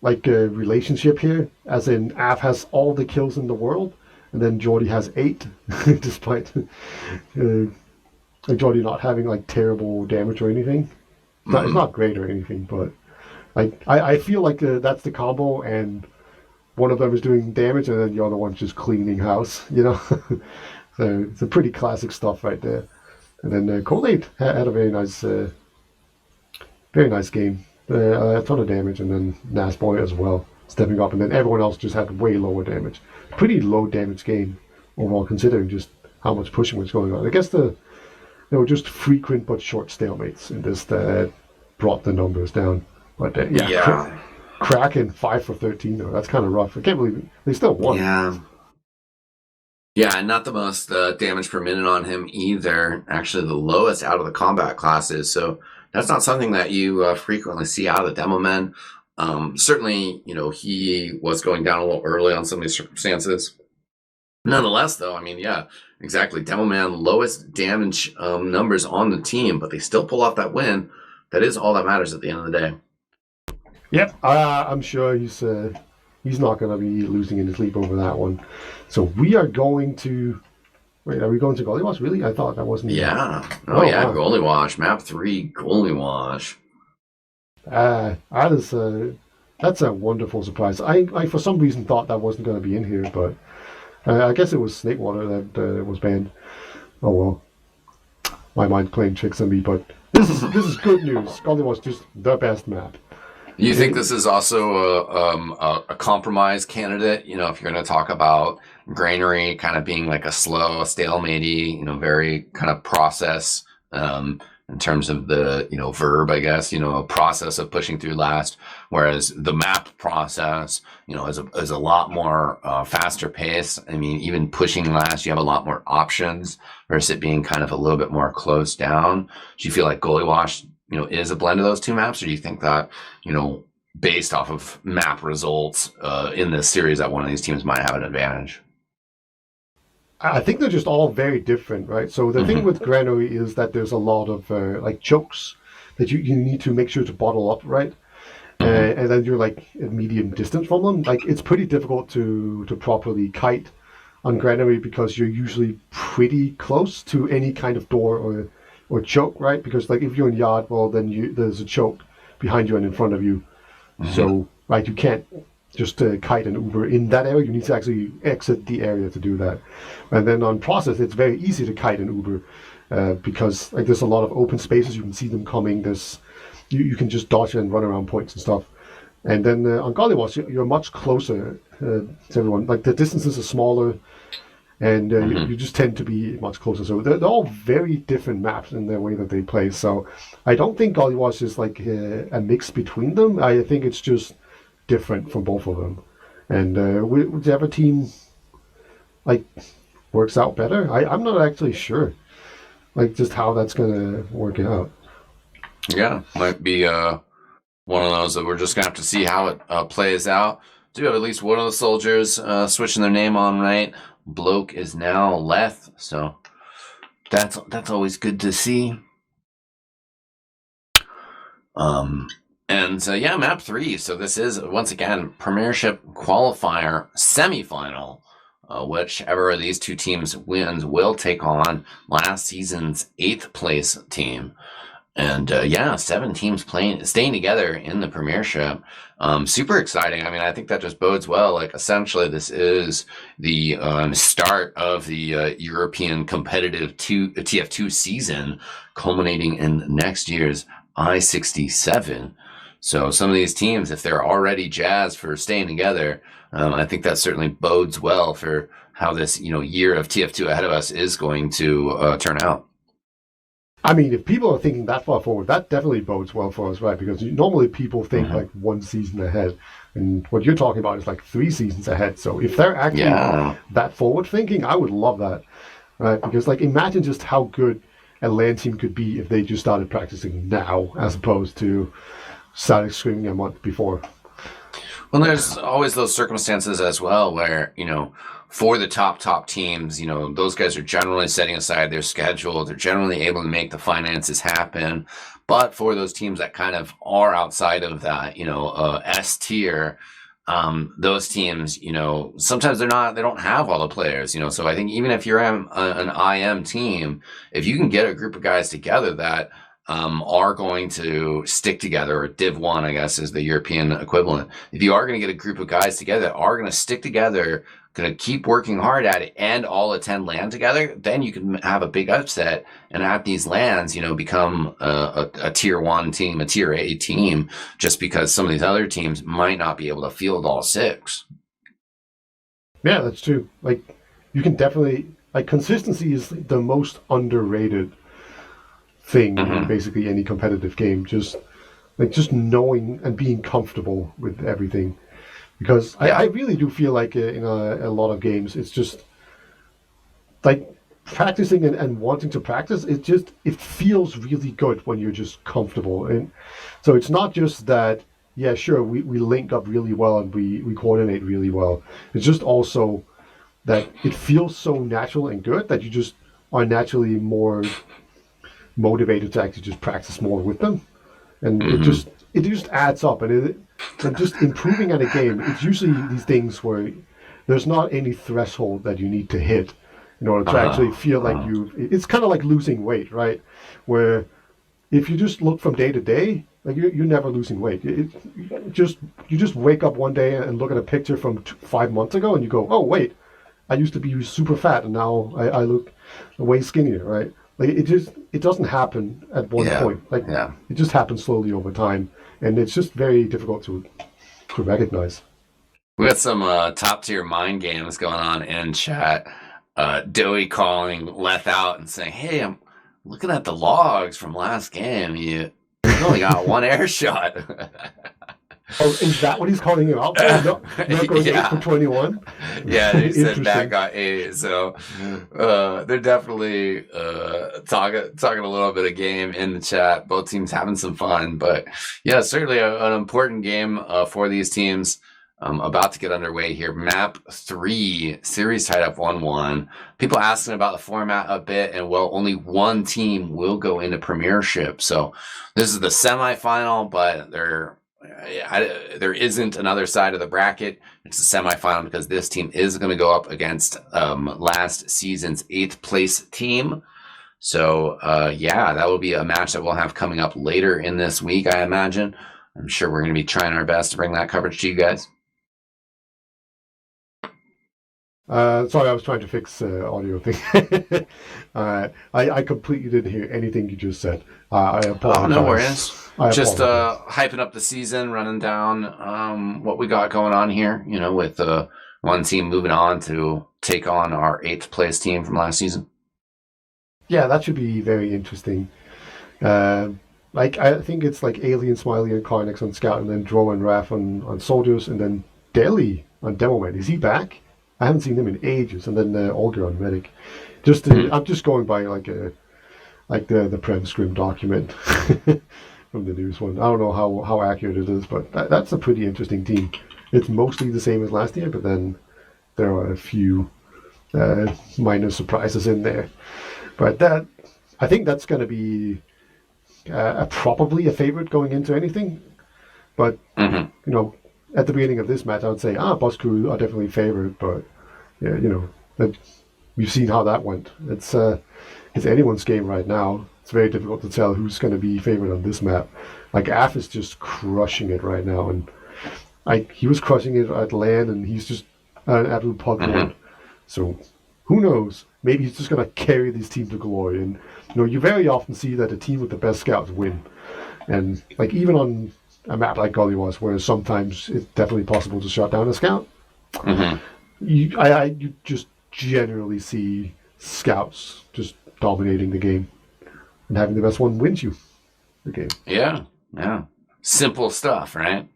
relationship here, as in Av has all the kills in the world, and then Jordy has 8, despite Jordy not having like terrible damage or anything. It's Mm-hmm. not great or anything, but I feel like that's the combo, and one of them is doing damage, and then the other one's just cleaning house. So it's a pretty classic stuff right there. And then Colate had a very nice game. A ton of damage, and then Nasboy as well, stepping up, and then everyone else just had way lower damage. Pretty low damage game overall, considering just how much pushing was going on. I guess there were just frequent but short stalemates in this that brought the numbers down. But yeah, Yeah. Kraken 5 for 13 though. That's kind of rough. I can't believe it. They still won. Yeah. Yeah, and not the most damage per minute on him either. Actually, the lowest out of the combat classes. So that's not something that you frequently see out of the demo men. Certainly, he was going down a little early on some of these circumstances. Nonetheless, though, I mean, yeah, exactly. Demo man, lowest damage numbers on the team, but they still pull off that win. That is all that matters at the end of the day. Yep, I'm sure he's not going to be losing any sleep over that one. So we are going to wait. Are we going to Goalie Watch? Really? I thought that wasn't. Yeah. Oh, Oh yeah. wow. Goalie wash. Map 3, goalie wash. That is that's a wonderful surprise. I for some reason thought that wasn't going to be in here, but I guess it was Snakewater that was banned. Oh well, my mind's playing tricks on me. But this is good news. Goalie Watch just the best map. You think It, this is also a compromise candidate? If you're going to talk about granary kind of being like a slow, stalemate, very kind of process in terms of the, verb, I guess, a process of pushing through last, whereas the map process, is a lot more faster pace. I mean, even pushing last, you have a lot more options versus it being kind of a little bit more closed down. Do you feel like Goalie Wash, is a blend of those two maps, or do you think that, based off of map results in this series, that one of these teams might have an advantage? I think they're just all very different, right? So the thing Mm-hmm. with Granary is that there's a lot of chokes that you need to make sure to bottle up, right? Mm-hmm. And then you're like a medium distance from them. Like it's pretty difficult to properly kite on Granary because you're usually pretty close to any kind of door or choke, right? Because like if you're in yard, well then there's a choke behind you and in front of you. Mm-hmm. So right, you can't just kite and Uber in that area. You need to actually exit the area to do that. And then on process, it's very easy to kite and Uber because like there's a lot of open spaces. You can see them coming. You can just dodge and run around points and stuff. And then on Gollywots, you're much closer to everyone. Like the distances are smaller, and Mm-hmm. you just tend to be much closer. So they're all very different maps in the way that they play. So I don't think Gollywots is like a mix between them. I think it's just different for both of them. And whichever team like works out better, I'm not actually sure like just how that's gonna work out. Yeah, might be one of those that we're just gonna have to see how it plays out. Do have at least one of the soldiers switching their name on, right? Bloke is now Leth, so that's always good to see. Um, and yeah, map 3. So this is once again Premiership qualifier semifinal. Whichever of these two teams wins will take on last season's 8th place team. And yeah, 7 teams staying together in the Premiership. Super exciting. I mean, I think that just bodes well. Like, essentially, this is the start of the European competitive TF2 season, culminating in next year's I-67. So some of these teams, if they're already jazzed for staying together, I think that certainly bodes well for how this year of TF2 ahead of us is going to turn out. I mean, if people are thinking that far forward, that definitely bodes well for us, right? Because normally people think Mm-hmm. like one season ahead, and what you're talking about is like 3 seasons ahead. So if they're actually Yeah. that forward thinking, I would love that, right? Because like imagine just how good a land team could be if they just started practicing now, as opposed to started screaming a month before. Well, there's always those circumstances as well where, for the top teams, those guys are generally setting aside their schedule. They're generally able to make the finances happen. But for those teams that kind of are outside of that, S tier, those teams, sometimes they don't have all the players, so I think even if you're an IM team, if you can get a group of guys together that are going to stick together, or Div 1, I guess, is the European equivalent. If you are going to get a group of guys together that are going to stick together, going to keep working hard at it, and all attend LAN together, then you can have a big upset and have these LANs, become a tier 1 team, a tier A team, just because some of these other teams might not be able to field all 6. Yeah, that's true. Like, you can definitely, like, consistency is the most underrated thing in basically any competitive game. Just knowing and being comfortable with everything. Because I really do feel like in a lot of games, it's just like practicing and wanting to practice. It feels really good when you're just comfortable. And so it's not just that, yeah, sure, we link up really well and we coordinate really well. It's just also that it feels so natural and good that you just are naturally more motivated to actually just practice more with them, and it just adds up, and just improving at a game. It's usually these things where there's not any threshold that you need to hit in order to actually feel like you. It's kind of like losing weight, right? Where if you just look from day to day, like you're never losing weight. You just wake up one day and look at a picture from 5 months ago, and you go, oh wait, I used to be super fat, and now I look way skinnier, right? Like it doesn't happen at one point. It just happens slowly over time, and it's just very difficult to recognize. We got some top tier mind games going on in chat. Doey calling Leth out and saying, "Hey, I'm looking at the logs from last game. You only got one air shot." Oh, is that what he's calling him out for? Not going 8 for 21? Yeah, they said Matt got 8. So they're definitely talking a little bit of game in the chat. Both teams having some fun. But yeah, certainly an important game for these teams. About to get underway here. Map 3, series tied up 1-1. People asking about the format a bit, and well, only one team will go into premiership. So this is the semifinal, but there isn't another side of the bracket. It's a semifinal because this team is going to go up against last season's 8th place team. So that will be a match that we'll have coming up later in this week, I imagine. I'm sure we're going to be trying our best to bring that coverage to you guys. Sorry, I was trying to fix audio thing. I completely didn't hear anything you just said. I apologize. Oh, no worries. Just hyping up the season, running down what we got going on here, with one team moving on to take on our 8th place team from last season. Yeah, that should be very interesting. I think it's like Alien, Smiley, and Carnix on Scout, and then Dro and Raph on Soldiers, and then Deli on Demoman. Is he back? I haven't seen him in ages. And then Olga on Medic. I'm just going by the Prem Scrim document from the news one. I don't know how accurate it is, but that's a pretty interesting team. It's mostly the same as last year, but then there are a few minor surprises in there. But I think that's going to be probably a favorite going into anything. But at the beginning of this match, I would say, Boss Crew are definitely favored, but we've seen how that went. It's anyone's game right now. It's very difficult to tell who's going to be favored on this map. Like Af is just crushing it right now, and he was crushing it at LAN, and he's just an absolute pugboard. So who knows? Maybe he's just going to carry this team to glory. And you very often see that the team with the best scouts win, and like even on a map like Gully was, where sometimes it's definitely possible to shut down a scout. You just generally see scouts just dominating the game, and having the best one wins you the game. Yeah. Simple stuff, right?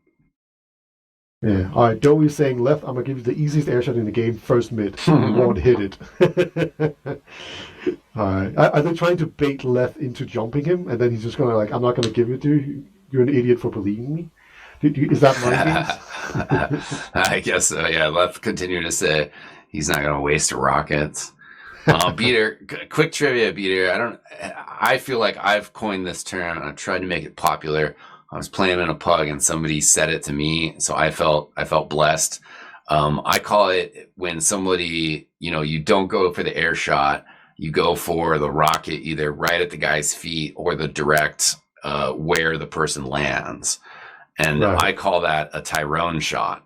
Yeah. All right, Doey's saying left. I'm gonna give you the easiest air shot in the game. First mid, you won't hit it. All right. Are they trying to bait Leth into jumping him, and then he's just gonna I'm not gonna give it to you. You're an idiot for believing me. Is that my games? I guess so. Yeah, let's continue to say he's not going to waste rockets. Beater, quick trivia, Beater. I feel like I've coined this term and I've tried to make it popular. I was playing in a pug and somebody said it to me, so I felt blessed. I call it when somebody, you don't go for the air shot, you go for the rocket either right at the guy's feet or the direct where the person lands. And Right. I call that a Tyrone shot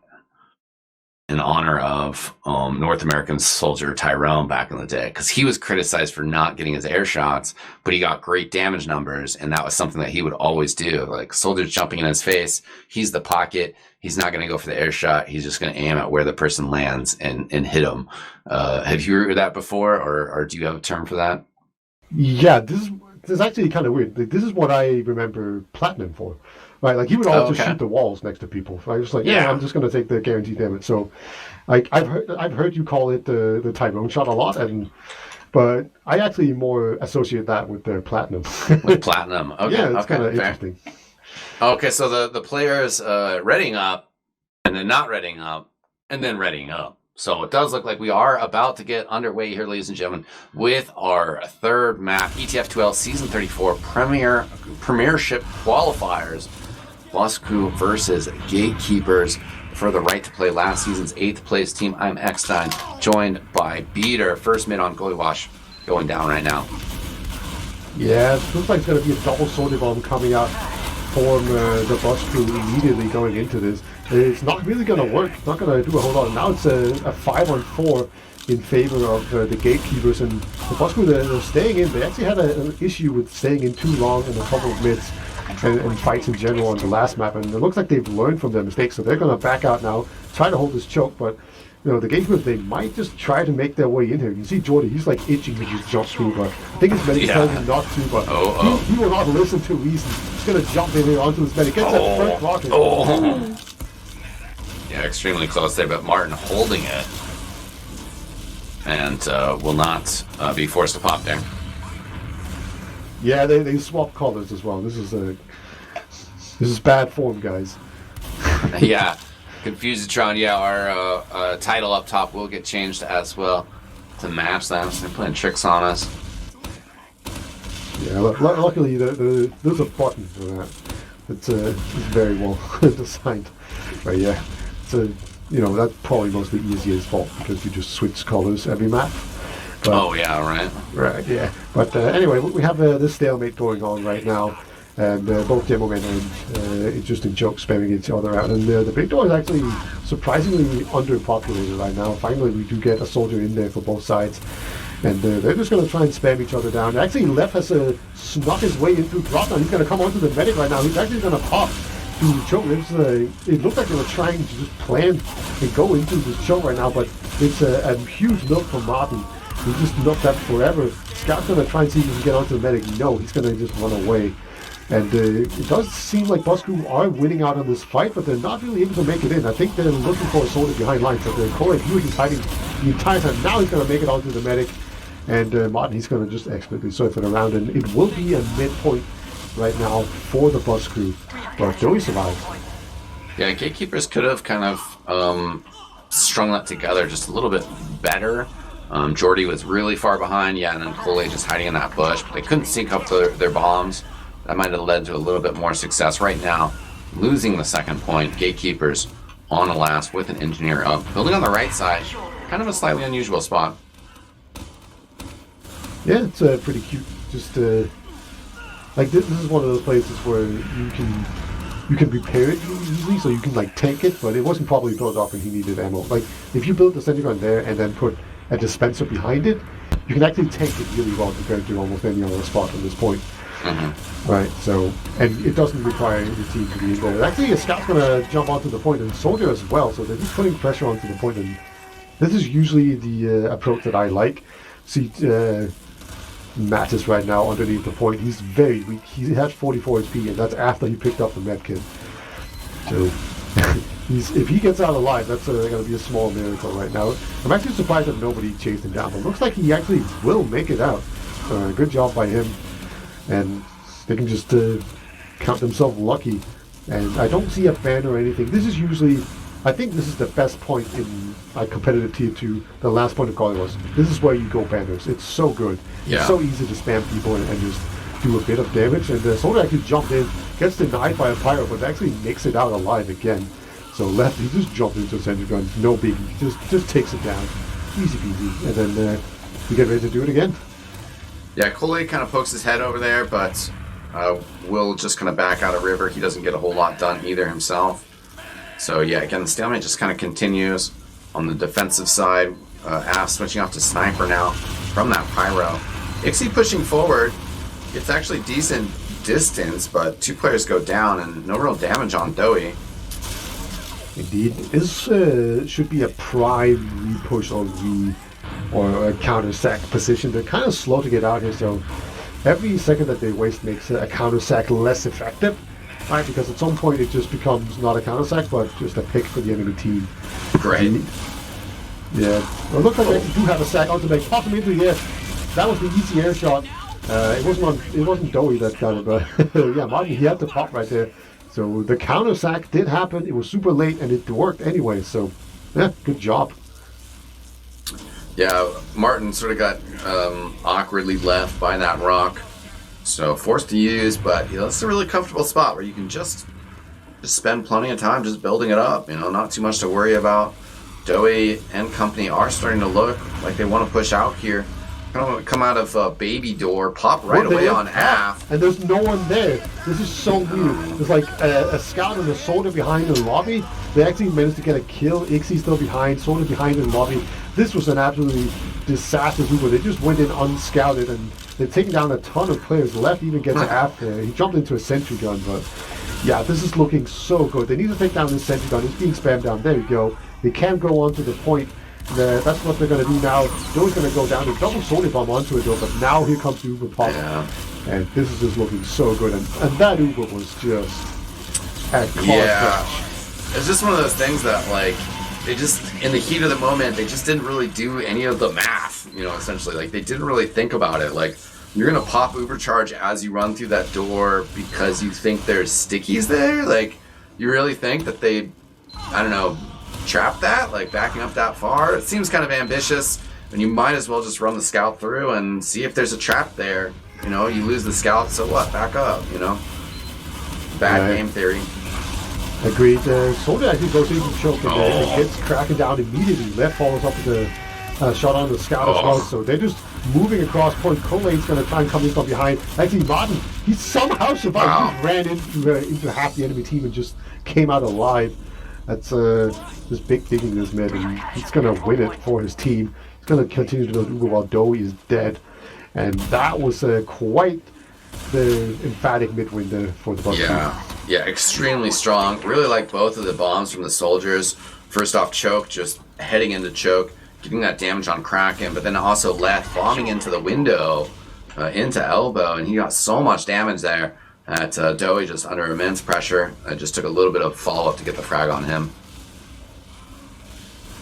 in honor of North American soldier Tyrone back in the day, because he was criticized for not getting his air shots, but he got great damage numbers, and that was something that he would always do. Like soldiers jumping in his face, he's the pocket. He's not going to go for the air shot. He's just going to aim at where the person lands and hit him. Have you heard that before, or do you have a term for that? Yeah, this is actually kind of weird. Like, this is what I remember Platinum for, right? Like he would always just Okay. shoot the walls next to people. Right? Just like, yeah, I'm Yeah. just going to take the guaranteed damage. So, like I've heard you call it the Tyrone shot a lot, but I actually more associate that with the Platinum. With platinum. Okay. Yeah, it's kind Okay. of Fair. interesting. Okay. So the players readying up, and then not readying up, and then readying up. So it does look like we are about to get underway here, ladies and gentlemen, with our third map, ETF2L Season 34 Premiership Qualifiers. Bus Crew versus Gatekeepers for the right to play last season's 8th place team. I'm eXtine, joined by Beater. First mid on Goalie Wash going down right now. Yeah, it looks like it's going to be a double sortie bomb coming out from the bus crew immediately going into this. It's not really going to work. It's not going to do a whole lot. Now it's a 5-on-4 in favor of the gatekeepers, and the bus crew, they're staying in. They actually had an issue with staying in too long in a couple of mids and fights in general on the last map, and it looks like they've learned from their mistakes, so they're going to back out now, try to hold this choke, but the gatekeepers, they might just try to make their way in here. You can see Jordy, he's like itching to just jump through, but I think his medic tells him not to, but he will not listen to reason. He's going to jump in here onto his medic, gets that first rocket. Yeah, extremely close there, but Martin holding it and will not be forced to pop there. Yeah, they swap colors as well. This is bad form, guys. Yeah, Confusetron. Yeah, our title up top will get changed as well to match them. So they're playing tricks on us. Yeah, luckily there's a button for that. It's very well designed. But yeah, that's probably mostly easiest fault because you just switch colors every map. But, Oh yeah, right. right, yeah. But anyway, we have this stalemate going on right now, and both demo men and interesting jokes spamming each other out. And the big door is actually surprisingly underpopulated right now. Finally, we do get a soldier in there for both sides. And they're just going to try and spam each other down. Actually, Left has snuck his way in through drop now. He's going to come onto the medic right now. He's actually going to pop to the choke. It looked like they were trying to just plan and go into this choke right now, but it's a huge milk from Martin. He just milked that forever. Scout's going to try and see if he can get onto the medic. No, he's going to just run away. And it does seem like Bus Crew are winning out on this fight, but they're not really able to make it in. I think they're looking for a soldier behind lines. So the Corey Hewitt is hiding the entire time. Now he's going to make it onto the medic. And Martin, he's going to just expertly surf it around. And it will be a midpoint right now for the Bus Crew. But Joey survived. Yeah, Gatekeepers could have kind of strung that together just a little bit better. Jordy was really far behind, yeah, and then Cole just hiding in that bush. But they couldn't sync up their bombs. That might have led to a little bit more success. Right now, losing the second point, Gatekeepers on the last with an engineer up. Building on the right side, kind of a slightly unusual spot. Yeah, it's pretty cute. Just like this is one of those places where you can repair it easily, so you can like tank it, but it wasn't probably built up and he needed ammo. Like if you built the sentry gun there and then put a dispenser behind it, you can actually tank it really well compared to almost any other spot at this point. Mm-hmm. Right, so, and it doesn't require the team to be in there. Actually, a scout's going to jump onto the point, and soldier as well, so they're just putting pressure onto the point, and this is usually the approach that I like. See, Mattis right now underneath the point, he's very weak. He has 44 HP, and that's after he picked up the medkit. So, if he gets out alive, that's going to be a small miracle right now. I'm actually surprised that nobody chased him down, but it looks like he actually will make it out. Good job by him. And they can just count themselves lucky. And I don't see a ban or anything. This is usually I think this is the best point in competitive tier 2. The last point of calling was, this is where you go banners. It's so good. Yeah. It's so easy to spam people and just do a bit of damage. And the soldier actually jumped in, gets denied by a pyro, but actually makes it out alive again. So left, he just jumped into a sentry gun, no biggie, just takes it down, easy peasy, and then we get ready to do it again. Yeah, Cole kind of pokes his head over there, but Will just kind of back out of river. He doesn't get a whole lot done either himself. So yeah, again, the stalemate just kind of continues on the defensive side. Af switching off to sniper now from that pyro. Ixie pushing forward. It's actually decent distance, but 2 players go down and no real damage on Doey. Indeed, this should be a prime repush on the or a counter sack position. They're kind of slow to get out here, so every second that they waste makes a counter sack less effective. Right, because at some point it just becomes not a counter sack, but just a pick for the enemy team. Great. Yeah, well, it looks like they do have a sack onto make pop him into the air. That was the easy air shot. It wasn't Doey that got it, but yeah, Martin, he had to pop right there. So the counter sack did happen. It was super late and it worked anyway. So yeah, good job. Yeah, Martin sort of got awkwardly left by that rock, so forced to use. But you know, it's a really comfortable spot where you can just spend plenty of time just building it up. You know, not too much to worry about. Doey and company are starting to look like they want to push out here. Come out of baby door, pop right away on Af. And there's no one there. This is so weird. There's like a scout and a soldier behind in the lobby. They actually managed to get a kill. Ixie's still behind, soldier behind in the lobby. This was an absolutely disastrous move. They just went in unscouted and they've taken down a ton of players. Left even gets Af there. He jumped into a sentry gun, but yeah, this is looking so good. They need to take down this sentry gun. It's being spammed down. There we go. They can't go on to the point. That's what they're going to do now. Joe's going to go down and double solely bomb onto it though, but now here comes the Uber pop. Yeah. And this is just looking so good. And that Uber was just at cost. Yeah. It's just one of those things that, like, they just, in the heat of the moment, they just didn't really do any of the math, you know, essentially. Like, they didn't really think about it. Like, you're going to pop Uber charge as you run through that door because you think there's stickies there? Like, you really think that they, I don't know, trap that, like backing up that far? It seems kind of ambitious, and you might as well just run the scout through and see if there's a trap there. You know, you lose the scout, so what? Back up, you know? Bad game theory. Agreed. Soldier actually goes into choke and gets cracking down immediately. Left follows up with a shot on the scout as well, so they're just moving across point. Collane's going to try and come in from behind. Actually, Martin, he somehow survived. Wow. He ran into half the enemy team and just came out alive. That's this big digging this mid, and he's going to win it for his team. He's going to continue to build Uber while Doey is dead. And that was quite the emphatic mid win there for the Bucks. Yeah, extremely strong. Really like both of the bombs from the soldiers. First off, choke, just heading into choke, getting that damage on Kraken, but then also left, bombing into the window, into elbow, and he got so much damage there. At Doey just under immense pressure. I just took a little bit of follow-up to get the frag on him.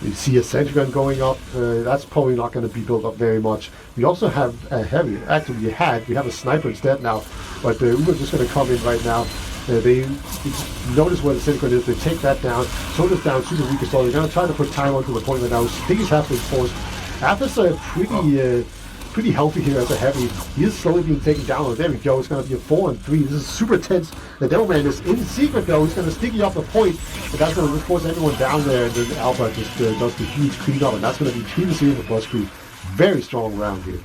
You see a sentry gun going up. That's probably not going to be built up very much. We also have a heavy. Actually, we have a sniper instead now. But Uber's just going to come in right now. They notice where the sentry gun is. They take that down. Soda's down, super weak as well. They're going to try to put time onto the point right now. Things have been forced. After's pretty healthy here as a heavy. He is slowly being taken down. Oh, there we go. It's going to be a 4-3. This is super tense. The Devilman is in secret though. He's going to sticky up the point, and that's going to force everyone down there. And then Alpha just does the huge cleanup, and that's going to be 2-0 for Bus Crew. Very strong round here.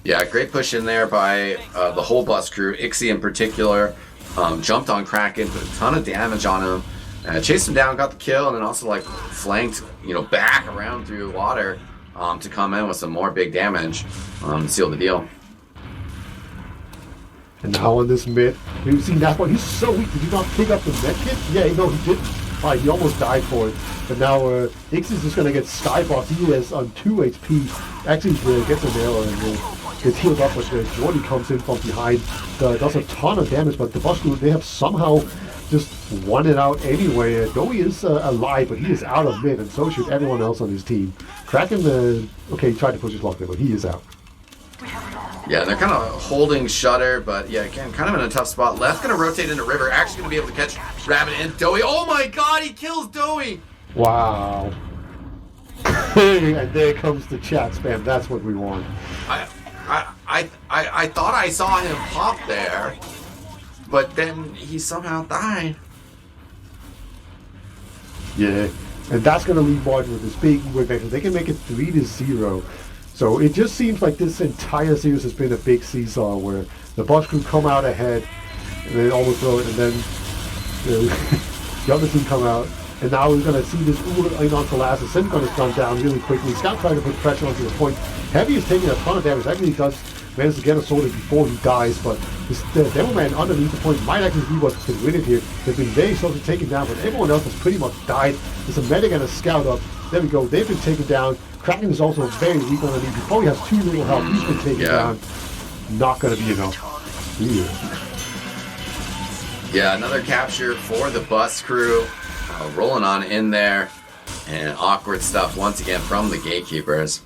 Yeah, great push in there by the whole Bus Crew. Ixie in particular jumped on Kraken, put a ton of damage on him, chased him down, got the kill, and then also like flanked, you know, back around through water. To come in with some more big damage, seal the deal. And now on this mid, you see that one, he's so weak. Did you not pick up the med kit? Yeah, no, he didn't. Right, he almost died for it. But now Ixie's just going to get skyboxed. He is on 2 HP. Actually gets a nail and gets healed up, but Jordy comes in from behind. Does a ton of damage, but the Bus Crew, they have somehow just won it out anyway. Doey is alive, but he is out of mid, and so should everyone else on his team. Kraken, okay, he tried to push his lock there, but he is out. Yeah, they're kind of holding Shutter, but yeah, again, kind of in a tough spot. Left's going to rotate into River, actually going to be able to catch Rabbit and Doey. Oh my god, he kills Doey! Wow. And there comes the chat spam. That's what we want. I thought I saw him pop there, but then he somehow died. Yeah. And that's going to leave Martin with this big win victory. They can make it 3-0. So it just seems like this entire series has been a big seesaw where the Boss Crew come out ahead and then overthrow it, and then the other team come out. And now we're going to see this on to last. The Sin going to come down really quickly. Scout trying to put pressure onto this point. Heavy is taking a ton of damage. Actually, he does manage to get a soldier before he dies, but the Demo Man underneath the point might actually be what's been winning here. They've been very close to taking down, but everyone else has pretty much died. There's a medic and a scout up. There we go. They've been taken down. Kraken is also very weak underneath. He probably has 2 little health. He's been taken down. Not going to be enough. Yeah, another capture for the Bus Crew. Rolling on in there. And awkward stuff once again from the Gatekeepers.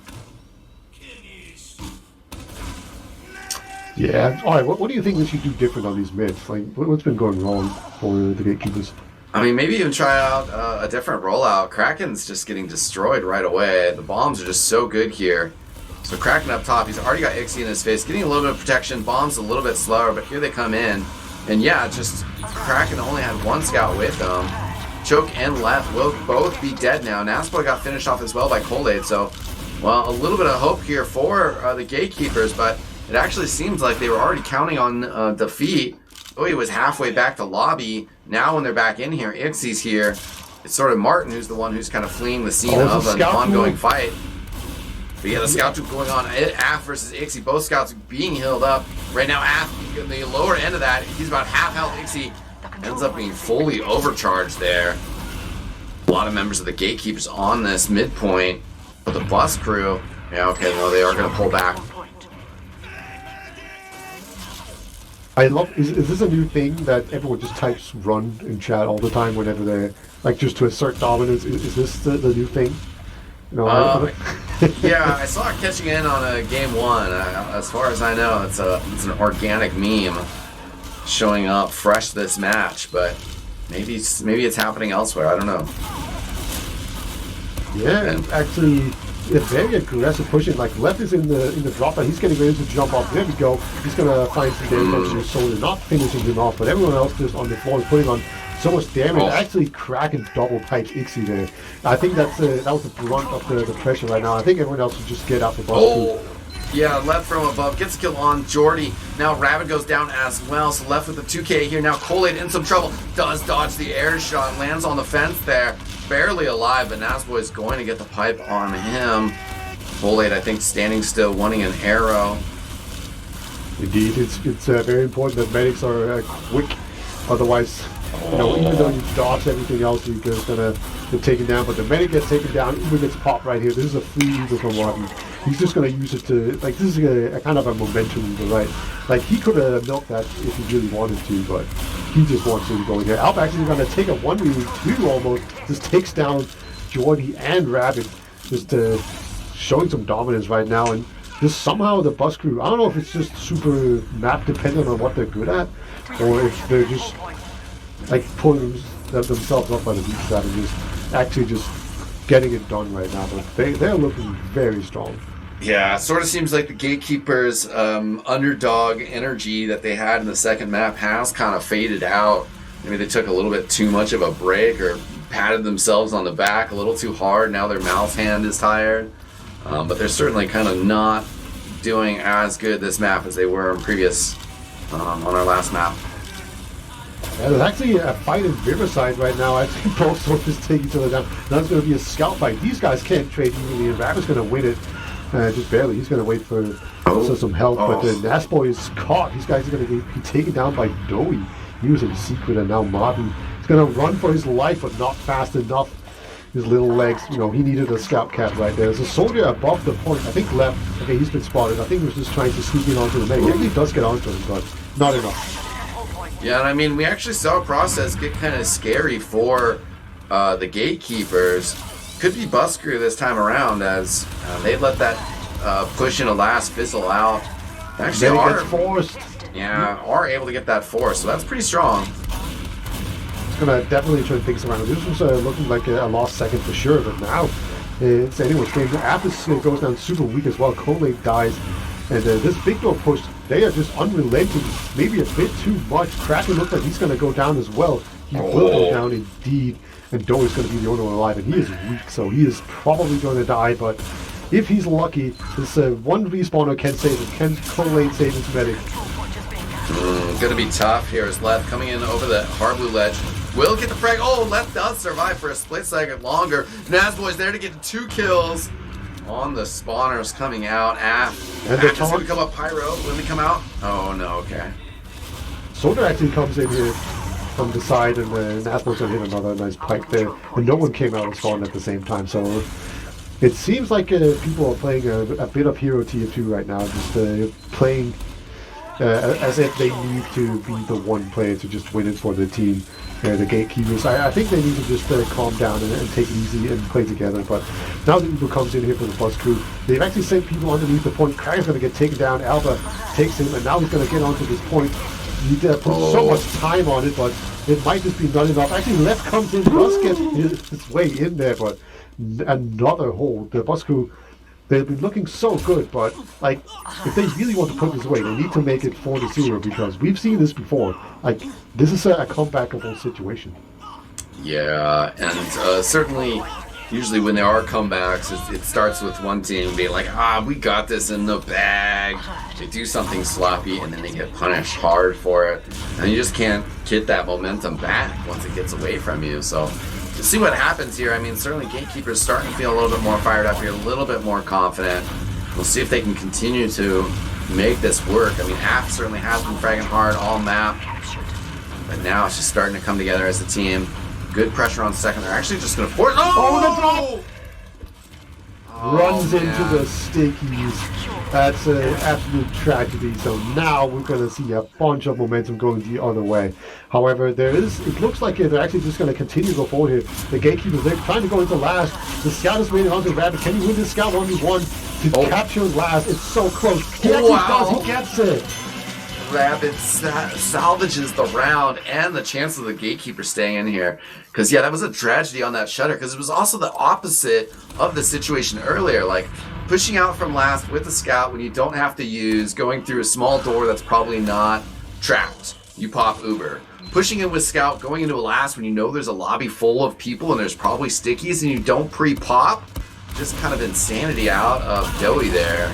Yeah. All right. What do you think we should do different on these mids? Like, what's been going wrong for the Gatekeepers? I mean, maybe even try out a different rollout. Kraken's just getting destroyed right away. The bombs are just so good here. So Kraken up top, he's already got Ixie in his face, getting a little bit of protection. Bombs a little bit slower, but here they come in. And yeah, just Kraken only had 1 scout with them. Choke and Left will both be dead now. Naspo got finished off as well by Cold Aid, so, well, a little bit of hope here for the Gatekeepers, but it actually seems like they were already counting on defeat. He was halfway back to lobby. Now when they're back in here, Ixie's here. It's sort of Martin who's the one who's kind of fleeing the scene of an ongoing fight. But yeah, the scout troop going on. Af versus Ixie, both scouts being healed up. Right now, Af, in the lower end of that, he's about half health. Ixie ends up being fully overcharged there. A lot of members of the Gatekeepers on this midpoint. But the Bus Crew, yeah, okay, no, they are going to pull back. I love. Is this a new thing that everyone just types "run" in chat all the time whenever they're like just to assert dominance? Is this the new thing? You know, yeah, I saw it catching in on a game 1. As far as I know, it's an organic meme showing up fresh this match, but maybe it's happening elsewhere. I don't know. Yeah, actually. A very aggressive pushing. Like Left is in the drop, and he's getting ready to jump off. There we go. He's gonna find some damage on his soldier, not finishing him off, but everyone else just on the floor is putting on so much damage. Actually, Kraken double pipes Ixie there. I think that was the brunt of the pressure right now. I think everyone else should just get out the bus. Yeah, Left from above gets a kill on Jordy. Now Rabbit goes down as well, so Left with the 2K here. Now Colade in some trouble. Does dodge the air shot, lands on the fence there. Barely alive, but Nasboy is going to get the pipe on him. Colade, I think, standing still, wanting an arrow. Indeed, it's very important that medics are quick. Otherwise, even though you dodge everything else, you're just gonna get taken down. But the medic gets taken down, even gets popped right here. This is a free eagle from Martin. He's just gonna use it to, like, this is a kind of a momentum, right? Like, he could have milked that if he really wanted to, but he just wants to go in here. Alp actually gonna take a 1v2 almost, just takes down Jordy and Rabbit, just showing some dominance right now. And just somehow the Bus Crew, I don't know if it's just super map dependent on what they're good at, or if they're just like pulling themselves up by the bootstrap and just actually just getting it done right now. But they're looking very strong. Yeah, it sort of seems like the Gatekeepers' underdog energy that they had in the second map has kind of faded out. Maybe they took a little bit too much of a break or patted themselves on the back a little too hard. Now their mouse hand is tired. But they're certainly kind of not doing as good this map as they were in previous, on our last map. Yeah, there's actually a fight in Riverside right now. I think both soldiers take each other down. Now it's going to be a scout fight. These guys can't trade evenly, and Rabbit's going to win it. Just barely. He's going to wait for some help. But the Nasboy is caught. These guys are going to be taken down by Doey. He was in secret, and now Martin is going to run for his life, but not fast enough. His little legs, he needed a scout cap right there. There's a soldier above the point. I think Left. Okay, he's been spotted. I think he was just trying to sneak in onto the medic. He actually does get onto him, but not enough. Yeah, and I mean, we actually saw a process get kind of scary for the Gatekeepers. Could be Bus Crew this time around, as they let that push in a last fizzle out. Actually, gets forced. Yeah, are able to get that force, so that's pretty strong. gonna definitely turn things around. This was looking like a lost second for sure, but now it's anyone's game. Atlas goes down super weak as well. Colate dies, and this big door push, they are just unrelenting. Maybe a bit too much. Kraken looks like he's gonna go down as well. He will go down indeed, and Doe is going to be the only one alive, and he is weak, so he is probably going to die, but if he's lucky, this one respawner can save him. Can Colate save his medic? Gonna be tough here as Leth coming in over the hard blue ledge. Will get the frag. Oh, Leth does survive for a split second longer. Nazboy's there to get 2 kills on the spawners coming out. And they're going to come up Pyro. When they come out? Oh, no, okay. Soldier actually comes in here from the side, and Nazboy's going to hit another nice pike there. And no one came out of spawn at the same time, so it seems like people are playing a bit of Hero Tier 2 right now, just playing as if they need to be the one player to just win it for the team. The gatekeepers, I think they need to just calm down and take it easy and play together. But now that Uber comes in here for the bus crew, they've actually sent people underneath the point. Kraken's going to get taken down. Alba takes him, and now he's going to get onto this point. He put so much time on it, but it might just be not enough. Actually, Left comes in, does get his way in there, but another hold. The bus crew, they've been looking so good, but like, if they really want to put this away, they need to make it 4-0, because we've seen this before. Like, this is a comebackable situation. Yeah, and certainly, usually when there are comebacks, it starts with one team being like, we got this in the bag. They do something sloppy, and then they get punished hard for it. And you just can't get that momentum back once it gets away from you. So, to see what happens here, I mean, certainly Gatekeepers starting to feel a little bit more fired up here, a little bit more confident. We'll see if they can continue to make this work. I mean, AF certainly has been fragging hard all map, but now it's just starting to come together as a team. Good pressure on second. They're actually just going to force. Oh, runs into the stickies. That's an absolute tragedy. So now we're going to see a bunch of momentum going the other way. However, it looks like they're actually just going to continue to go forward here. The Gatekeepers, they're trying to go into last. The Scout has made it onto the Rabbit. Can he win this Scout 1v1 to capture last? It's so close. He actually does. He gets it. Rabbit salvages the round and the chance of the Gatekeeper staying in here. Because, yeah, that was a tragedy on that shutter. Because it was also the opposite of the situation earlier. Like, pushing out from last with the Scout when you don't have to use, going through a small door that's probably not trapped. You pop Uber. Pushing in with Scout, going into a last when you know there's a lobby full of people and there's probably stickies and you don't pre-pop. Just kind of insanity out of Doey there.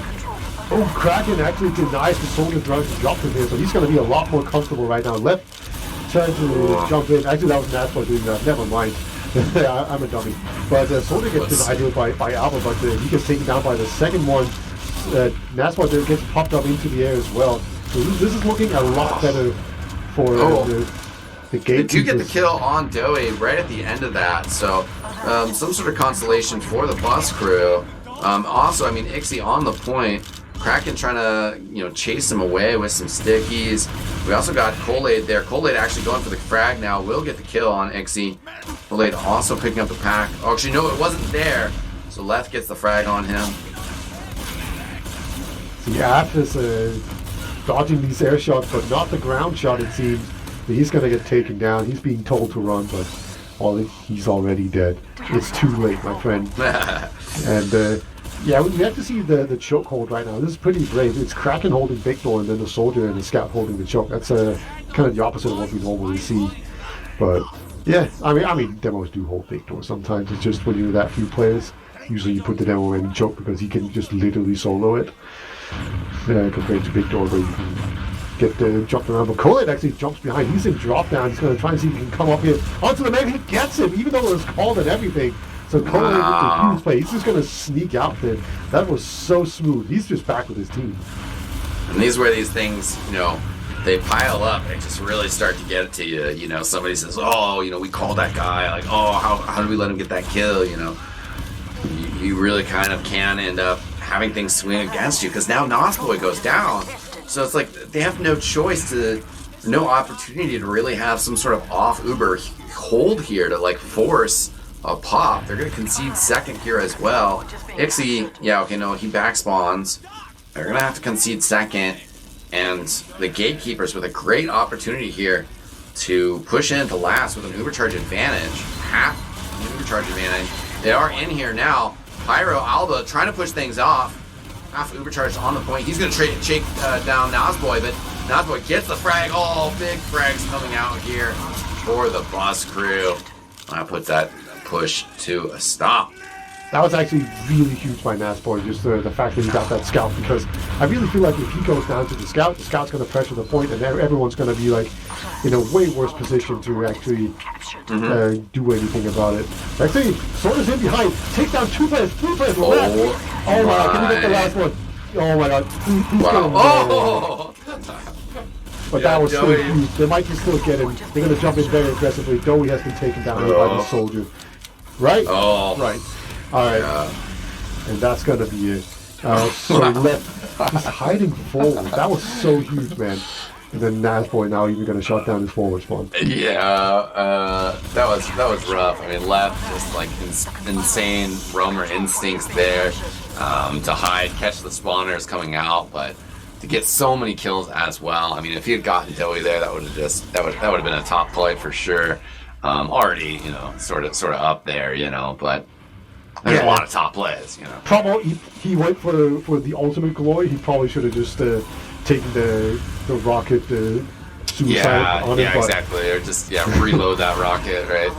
Oh, Kraken actually denies the soldier drug to drop him here, so he's going to be a lot more comfortable right now. Left trying to jump in. Actually, that was Nasbar doing that. Never mind. I'm a dummy. But Soldier gets denied here by Alba, but he gets taken down by the second one. Nasbar there gets popped up into the air as well. So this is looking a lot better for the Gatekeepers. They do get the kill on Doey right at the end of that, so some sort of consolation for the bus crew. Also, I mean, Ixie on the point. Kraken trying to, chase him away with some stickies. We also got Colade there. Colade actually going for the frag now. Will get the kill on Ixie. Colade also picking up the pack. Oh, actually, no, it wasn't there. So Left gets the frag on him. The AF is dodging these air shots, but not the ground shot, it seems. He's going to get taken down. He's being told to run, but he's already dead. It's too late, my friend. And yeah, we have to see the chokehold right now. This is pretty brave. It's Kraken holding Big Door and then the Soldier and the Scout holding the choke. That's kind of the opposite of what we normally see. But yeah, I mean demos do hold Big Door sometimes. It's just when you're that few players, usually you put the demo in choke because he can just literally solo it. Compared to Big Door where you can get jumped around. But Colade actually jumps behind. He's in drop down. He's going to try and see if he can come up here onto the man. He gets him, even though it was called and everything. So Colade with a huge play. He's just going to sneak out there. That was so smooth. He's just back with his team. And these were these things, they pile up. They just really start to get it to you. Somebody says, we called that guy. Like, how did we let him get that kill? You really kind of can end up having things swing against you because now Nosboy goes down. So it's like they have no opportunity to really have some sort of off Uber hold here to force a pop. They're going to concede second here as well. Ixie, he back spawns. They're going to have to concede second. And the Gatekeepers with a great opportunity here to push into last with an ubercharge advantage. Half an ubercharge advantage. They are in here now. Pyro, Alba trying to push things off. Half ubercharged on the point. He's going to shake down Nazboy, but Nazboy gets the frag. Oh, big frags coming out here for the bus crew. That puts that push to a stop. That was actually really huge by Nazboy, just the fact that he got that scout, because I really feel like if he goes down to the scout's going to pressure the point, and everyone's going to be like in a way worse position to actually do anything about it. Actually, Soda's in behind. Take down 2 players, 3 players. Oh my god, can he get the last one? Oh my god. Wow. But that was still huge. They might just still get him. They're going to jump in very aggressively. Dowie has been taken down here by the soldier. Right? Oh. Right. Alright. Yeah. And that's going to be it. So left, just hiding forward. That was so huge, man. And then Nazboy now even going to shut down his forward spawn. Yeah, that was rough. I mean, left just like insane roamer instincts there to hide, catch the spawners coming out, but to get so many kills as well. I mean, if he had gotten Dowie there, that would have been a top play for sure. Already, you know, sort of up there, you know, but. There's a lot of top plays, you know. Probably he went for the ultimate glory. He probably should have just taken the rocket suicide on him. Yeah, exactly. Or just reload that rocket, right?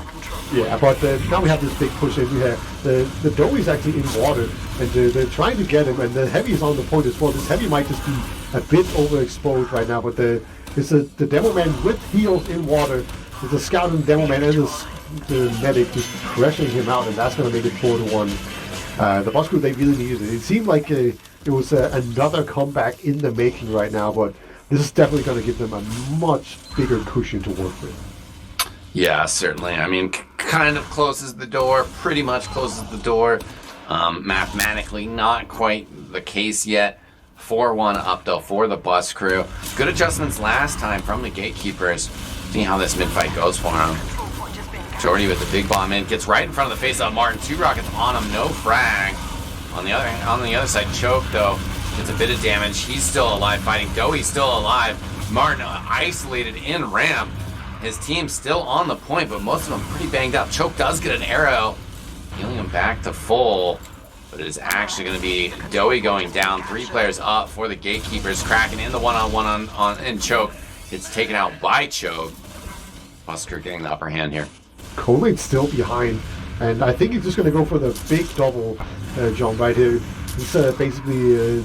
Yeah, but now we have this big push in. We have the Dowie's actually in water, and they're trying to get him, and the heavy is on the point as well. This heavy might just be a bit overexposed right now, but it's the demo man with heals in water. There's a scout and demo man and the medic just pressuring him out, and that's going to make it 4-1. The bus crew, they really needed it. It seemed like it was another comeback in the making right now, but this is definitely going to give them a much bigger cushion to work with. Yeah, certainly. I mean, kind of closes the door, pretty much closes the door. Mathematically, not quite the case yet. 4-1 up, though, for the bus crew. Good adjustments last time from the gatekeepers. See how this mid-fight goes for him. Jordy with the big bomb in, gets right in front of the face of Martin. 2 rockets on him, no frag. On the other side, Choke though gets a bit of damage. He's still alive, fighting. Dowie's still alive. Martin isolated in ramp. His team's still on the point, but most of them pretty banged up. Choke does get an arrow, healing him back to full. But it is actually going to be Dowie going down. 3 players up for the gatekeepers, cracking in the one-on-one and Choke. Gets taken out by Choke. Busker getting the upper hand here. Colate's still behind, and I think he's just going to go for the big double jump right here. He's basically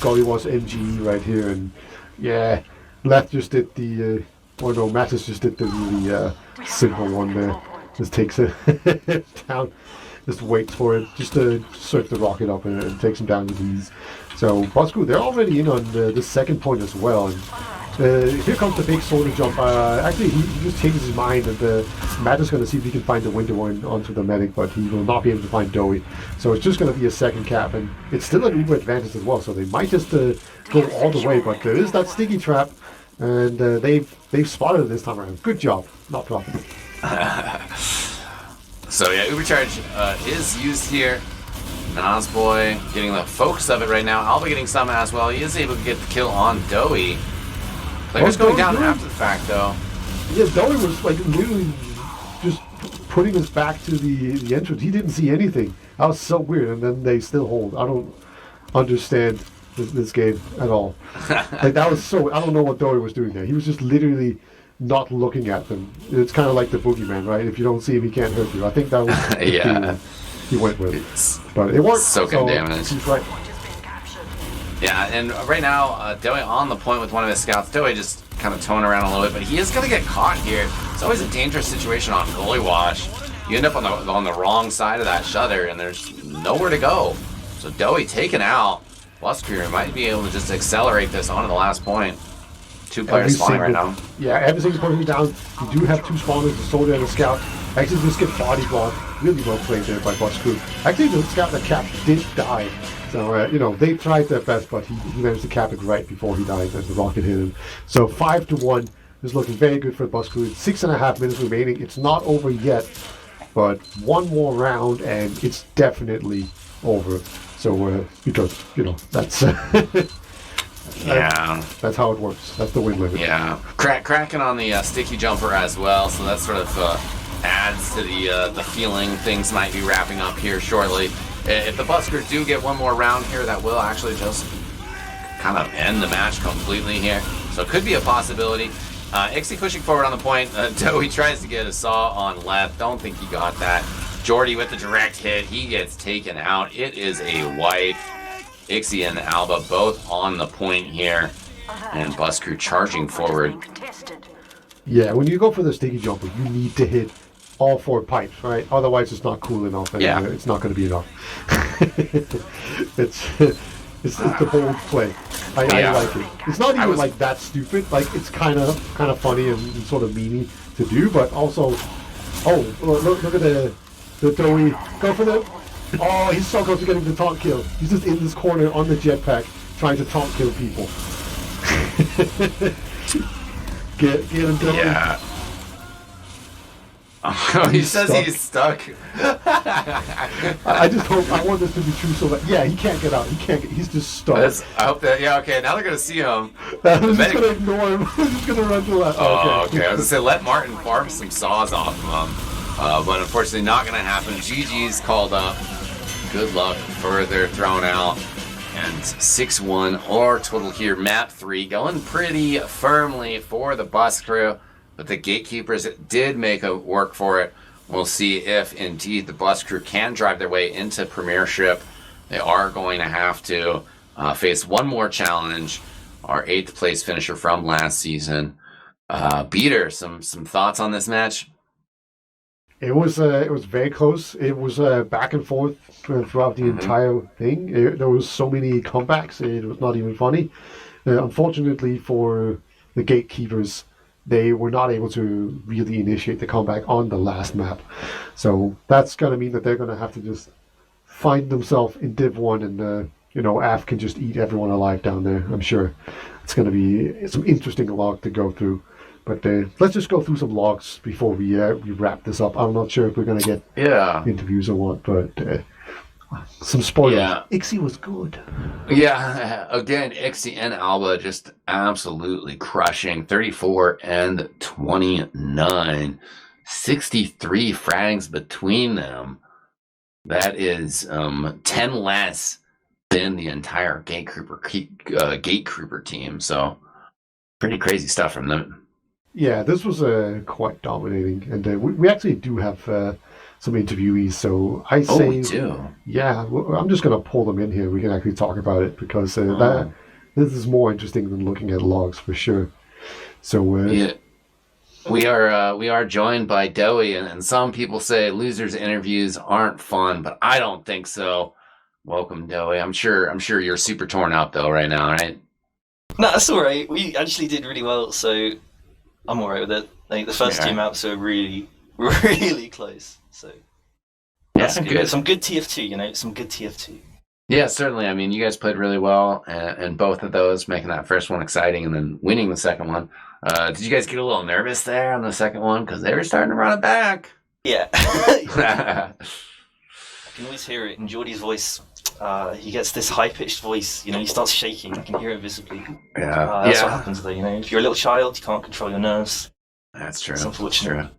Golly was MGE right here, and yeah, left just did the, or no, Mattis just did the really simple one there. Just takes it down, just waits for it, just to surf the rocket up and takes him down with ease. So Bosco, they're already in on the second point as well. And, here comes the big solar jump. Actually, he just changes his mind, and Matt is going to see if he can find the window onto the medic, but he will not be able to find Dowie. So it's just going to be a second cap, and it's still an Uber advantage as well. So they might just go all the way, but there is that sticky trap, and they've spotted it this time around. Good job, not problem. So yeah, Ubercharge is used here. Nazboy getting the focus of it right now. Alba getting some as well. He is able to get the kill on Dowie. Players going down after the fact, though. Yeah, Dowie was like literally just putting his back to the entrance. He didn't see anything. That was so weird, and then they still hold. I don't understand this game at all. Like that was so. I don't know what Dowie was doing there. He was just literally not looking at them. It's kind of like the boogeyman, right? If you don't see him, he can't hurt you. I think that was the he went with. But it worked. Soaking damage. He's right. Yeah, and right now, Dowie on the point with one of his scouts. Dowie just kind of towing around a little bit, but he is going to get caught here. It's always a dangerous situation on goalie wash. You end up on the wrong side of that shutter, and there's nowhere to go. So Dowie taken out. Busker might be able to just accelerate this onto the last point. 2 players spawning right now. Yeah, everything's pushing down. You do have 2 spawners, the soldier and the scout. Actually, just get body blocked. Really well played there by Busker. Actually, the scout that cap did die. So, they tried their best, but he managed to cap it right before he died as the rocket hit him. So 5-1 is looking very good for Busker. 6.5 minutes remaining. It's not over yet, but one more round and it's definitely over. So, because, that's Yeah. That's how it works. That's the win limit. Yeah. Cracking on the sticky jumper as well, so that sort of adds to the feeling things might be wrapping up here shortly. If the Buskers do get one more round here, that will actually just kind of end the match completely here. So it could be a possibility. Ixie pushing forward on the point. Dowie tries to get a saw on left. Don't think he got that. Jordy with the direct hit. He gets taken out. It is a wipe. Ixie and Alba both on the point here. And Busker charging forward. Yeah, when you go for the sticky jumper, you need to hit all 4 pipes, right? Otherwise, it's not cool enough. And, Yeah. It's not going to be enough. It's the bold play. I like it. It's not even like that stupid. Like it's kind of funny and sort of meany to do, but also, look at the Dowie go for the. Oh, he's so close to getting the taunt kill. He's just in this corner on the jetpack trying to taunt kill people. Get him, Dowie. Yeah. Oh, he says stuck. he's stuck. I just hope. I want this to be true. So that he can't get out. He's just stuck. I hope that. Yeah. Okay. Now they're gonna see him. I'm just gonna ignore him. I'm just gonna run to the left. Oh, okay. I was gonna say let Martin farm some saws off of him, but unfortunately not gonna happen. GG's called up. Good luck further thrown out. And 6-1 or total here. Map 3 going pretty firmly for the bus crew. But the gatekeepers did make a work for it. We'll see if indeed the bus crew can drive their way into premiership. They are going to have to face one more challenge. Our 8th place finisher from last season. Beater, some thoughts on this match? It was very close. It was back and forth throughout the entire thing. There was so many comebacks. It was not even funny. Unfortunately for the gatekeepers, they were not able to really initiate the comeback on the last map. So that's going to mean that they're going to have to just find themselves in Div 1 and, AF can just eat everyone alive down there, I'm sure. It's going to be some interesting log to go through. But let's just go through some logs before we wrap this up. I'm not sure if we're going to get interviews or what, but some spoilers. Yeah. Ixie was good. Yeah, again, Ixie and Alba just absolutely crushing. 34 and 29. 63 frags between them. That is 10 less than the entire Gatekeeper team. So, pretty crazy stuff from them. Yeah, this was quite dominating. And we actually do have some interviewees, so I say... we do? Yeah, I'm just going to pull them in here. We can actually talk about it, because this is more interesting than looking at logs, for sure. So... We are joined by Dowie, and some people say losers interviews aren't fun, but I don't think so. Welcome, Dowie. I'm sure you're super torn up though right now, right? No, that's all right. We actually did really well, so I'm all right with it. Like the first 2 maps were really, really close. So that's good. Some good TF2, some good TF2. Yeah, certainly. I mean, you guys played really well, and both of those, making that first one exciting and then winning the second one. Did you guys get a little nervous there on the second one? Because they were starting to run it back. Yeah. I can always hear it in Geordie's voice. He gets this high-pitched voice, he starts shaking. I can hear it visibly. Yeah. That's what happens though, If you're a little child, you can't control your nerves. That's true. It's unfortunate. That's true.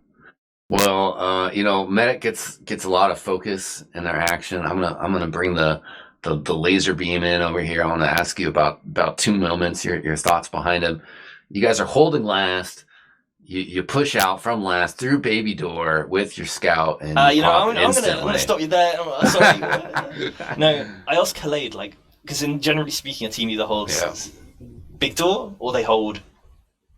Well, Medic gets a lot of focus in their action. I'm gonna bring the laser beam in over here. I want to ask you about 2 moments, your thoughts behind them. You guys are holding last. You push out from last through baby door with your scout, and I'm gonna stop you there. I'm sorry. No, I asked Khalid, because generally speaking, a team either holds big door or they hold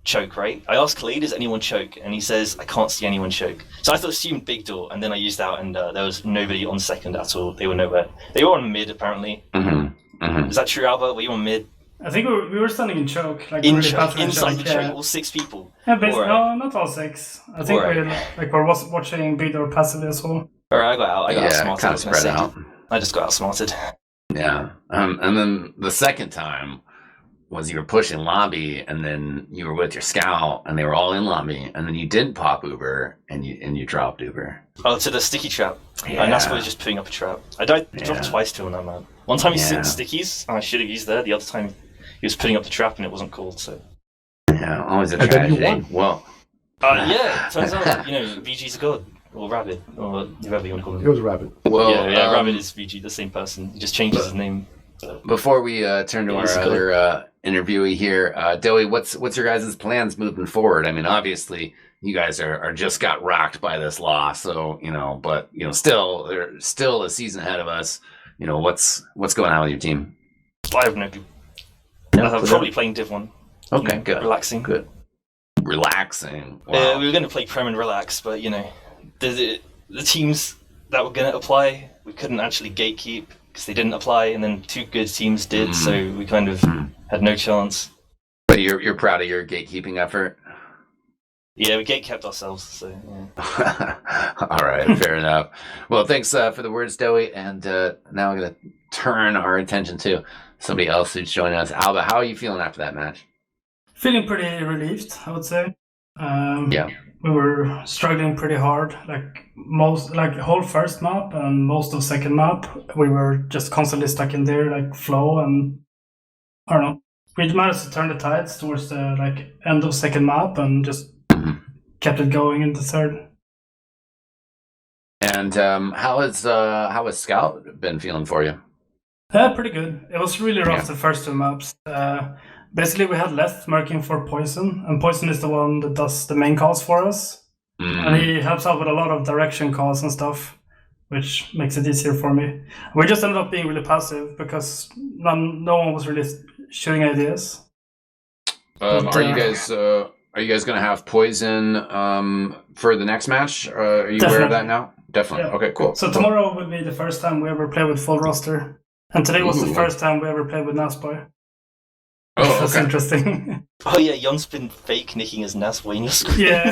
choke, right? I asked Khalid, "Does anyone choke?" And he says, "I can't see anyone choke." So I assumed big door, and then I used out, and there was nobody on second at all. They were nowhere. They were on mid apparently. Is that true, Albert? Were you on mid? I think we were standing in choke, inside the choke, all 6 people. Yeah, but no, not all 6. I think we're watching bid or passively as well. Alright, I got outsmarted. Kind of spread out. I just got outsmarted. Yeah, and then the second time was you were pushing lobby, and then you were with your scout, and they were all in lobby, and then you didn't pop Uber, and you dropped Uber. Oh, to the sticky trap. And that's why just putting up a trap. I dropped twice to him on that map. One time he sent stickies, and I should have used there. The other time, he he was putting up the trap and it wasn't called. So Yeah, always a And then you tragedy. won. Well, yeah, it turns out VG's a god or Rabbit or whatever you want to call It him. was a rabbit. well, yeah, Rabbit is VG, the same person. He just changes his name. Before we turn to our It's good. other interviewee here, Doey, what's your guys' plans moving forward? I mean, obviously, you guys are just got rocked by this loss, so but still, there's still a season ahead of us. What's going on with your team? I have no clue. I'm probably playing Div 1. Okay, good, Relaxing. good, relaxing. Wow. We were going to play Prem and relax, but the teams that were going to apply, we couldn't actually gatekeep because they didn't apply, and then 2 good teams did, so we kind of had no chance. But you're proud of your gatekeeping effort. Yeah, we gatekept ourselves, so yeah. All right, fair enough. Well, thanks for the words, Doey, and now I'm going to turn our attention to somebody else who's joining us. Alba, how are you feeling after that match? Feeling pretty relieved, I would say. Yeah. We were struggling pretty hard, like whole first map and most of second map. We were just constantly stuck in there, like flow, and I don't know. We managed to turn the tides towards the end of second map and just kept it going in the third. And how has Scout been feeling for you? Pretty good. It was really rough the first 2 maps. Basically, we had left marking for Poison, and Poison is the one that does the main calls for us. And he helps out with a lot of direction calls and stuff, which makes it easier for me. We just ended up being really passive because no one was really shooting ideas. Are you guys going to have Poison for the next match? Are you aware of that now? Definitely. Yeah. Okay, cool. So tomorrow will be the first time we ever play with full roster. And today was the first time we ever played with Nasboy. Oh, That's okay. interesting. Oh yeah, Jon's been fake nicking his Nasboy in your screen. Yeah.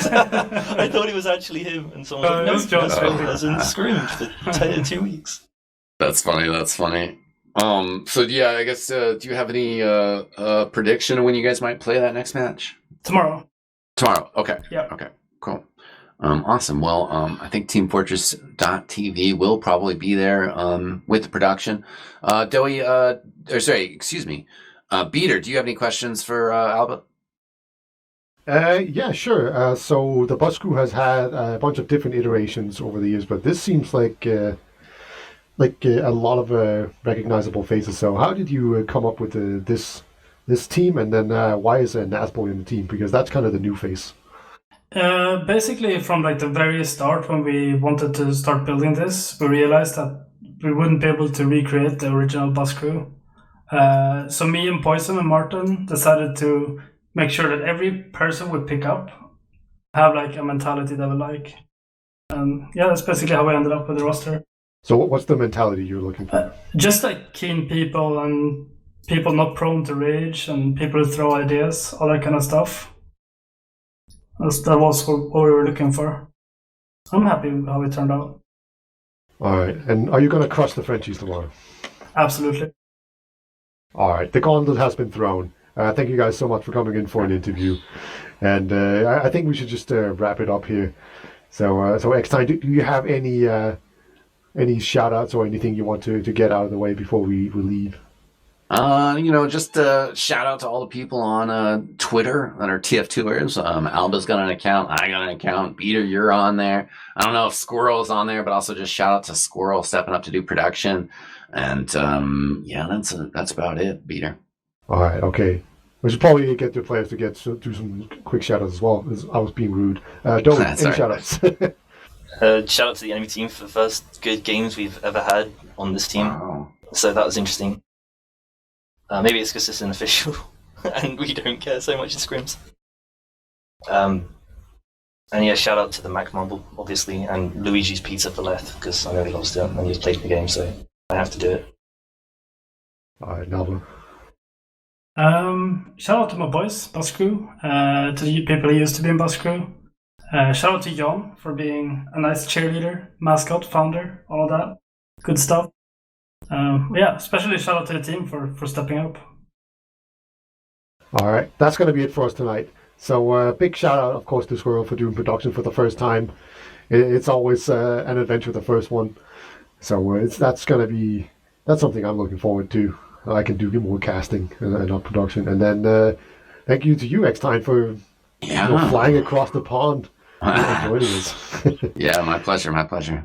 I thought it was actually him, and someone was like, no, it's Nasboy Jon. hasn't screamed for 2 weeks. That's funny. So yeah, I guess do you have any prediction of when you guys might play that next match? Tomorrow. Okay. Yeah. Okay. Cool. Awesome. Well, I think teamfortress.tv will probably be there with the production. Beater, do you have any questions for Alba? Yeah, sure. So the bus crew has had a bunch of different iterations over the years, but this seems like a lot of recognizable faces. So how did you come up with this team, and then why is Nasboy in the team? Because that's kind of the new face. Basically, from the very start, when we wanted to start building this, we realized that we wouldn't be able to recreate the original bus crew. So me and Poison and Martin decided to make sure that every person we pick up have a mentality that we like. And yeah, that's basically how we ended up with the roster. So what's the mentality you're looking for? Just keen people and people not prone to rage and people who throw ideas, all that kind of stuff. That was what we were looking for. I'm happy with how it turned out. All right. And are you going to crush the Frenchies tomorrow? Absolutely. All right. The gauntlet has been thrown. Thank you guys so much for coming in for an interview. And I think we should just wrap it up here. So eXtine, do you have any shout outs or anything you want to get out of the way before we leave? Just shout out to all the people on Twitter that are TF2ers. Alba's got an account. I got an account. Beater, you're on there. I don't know if Squirrel's on there, but also just shout out to Squirrel stepping up to do production. And that's about it, Beater. All right, okay. We should probably get the players to do some quick shout outs as well, because I was being rude. Don't any shout outs. Shout out to the enemy team for the first good games we've ever had on this team. Wow. So that was interesting. Maybe it's because it's an official and we don't care so much in scrims. And yeah, shout out to the Mac Marble, obviously, and Luigi's Pizza for left, because I know he lost it and he's played the game, so I have to do it. All right, Nalba. Shout out to my boys, Bus Crew, to the people who used to be in Bus Crew. Shout out to Jon for being a nice cheerleader, mascot, founder, all of that. Good stuff. Especially shout out to the team for stepping up. All right, that's going to be it for us tonight. So big shout out, of course, to Squirrel for doing production for the first time. It's always an adventure, the first one. So that's something I'm looking forward to. I can do more casting and not production. And then thank you to you, eXtine, for Yeah. flying across the pond and joining us. Yeah, my pleasure. My pleasure.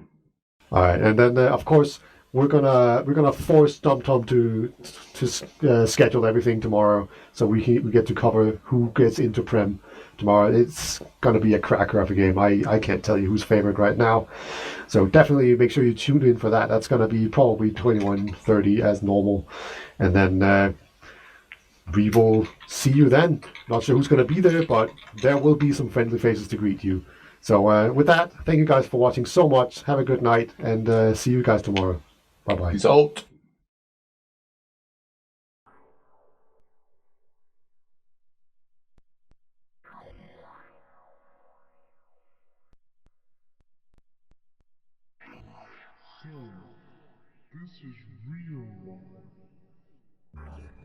All right, and then of course we're gonna force TomTom to schedule everything tomorrow, so we get to cover who gets into Prem tomorrow. It's gonna be a cracker of a game. I can't tell you who's favorite right now, so definitely make sure you tune in for that. That's gonna be probably 21:30 as normal, and then we will see you then. Not sure who's gonna be there, but there will be some friendly faces to greet you. So with that, thank you guys for watching so much. Have a good night, and see you guys tomorrow. Bye bye. Peace out. So, this is real life.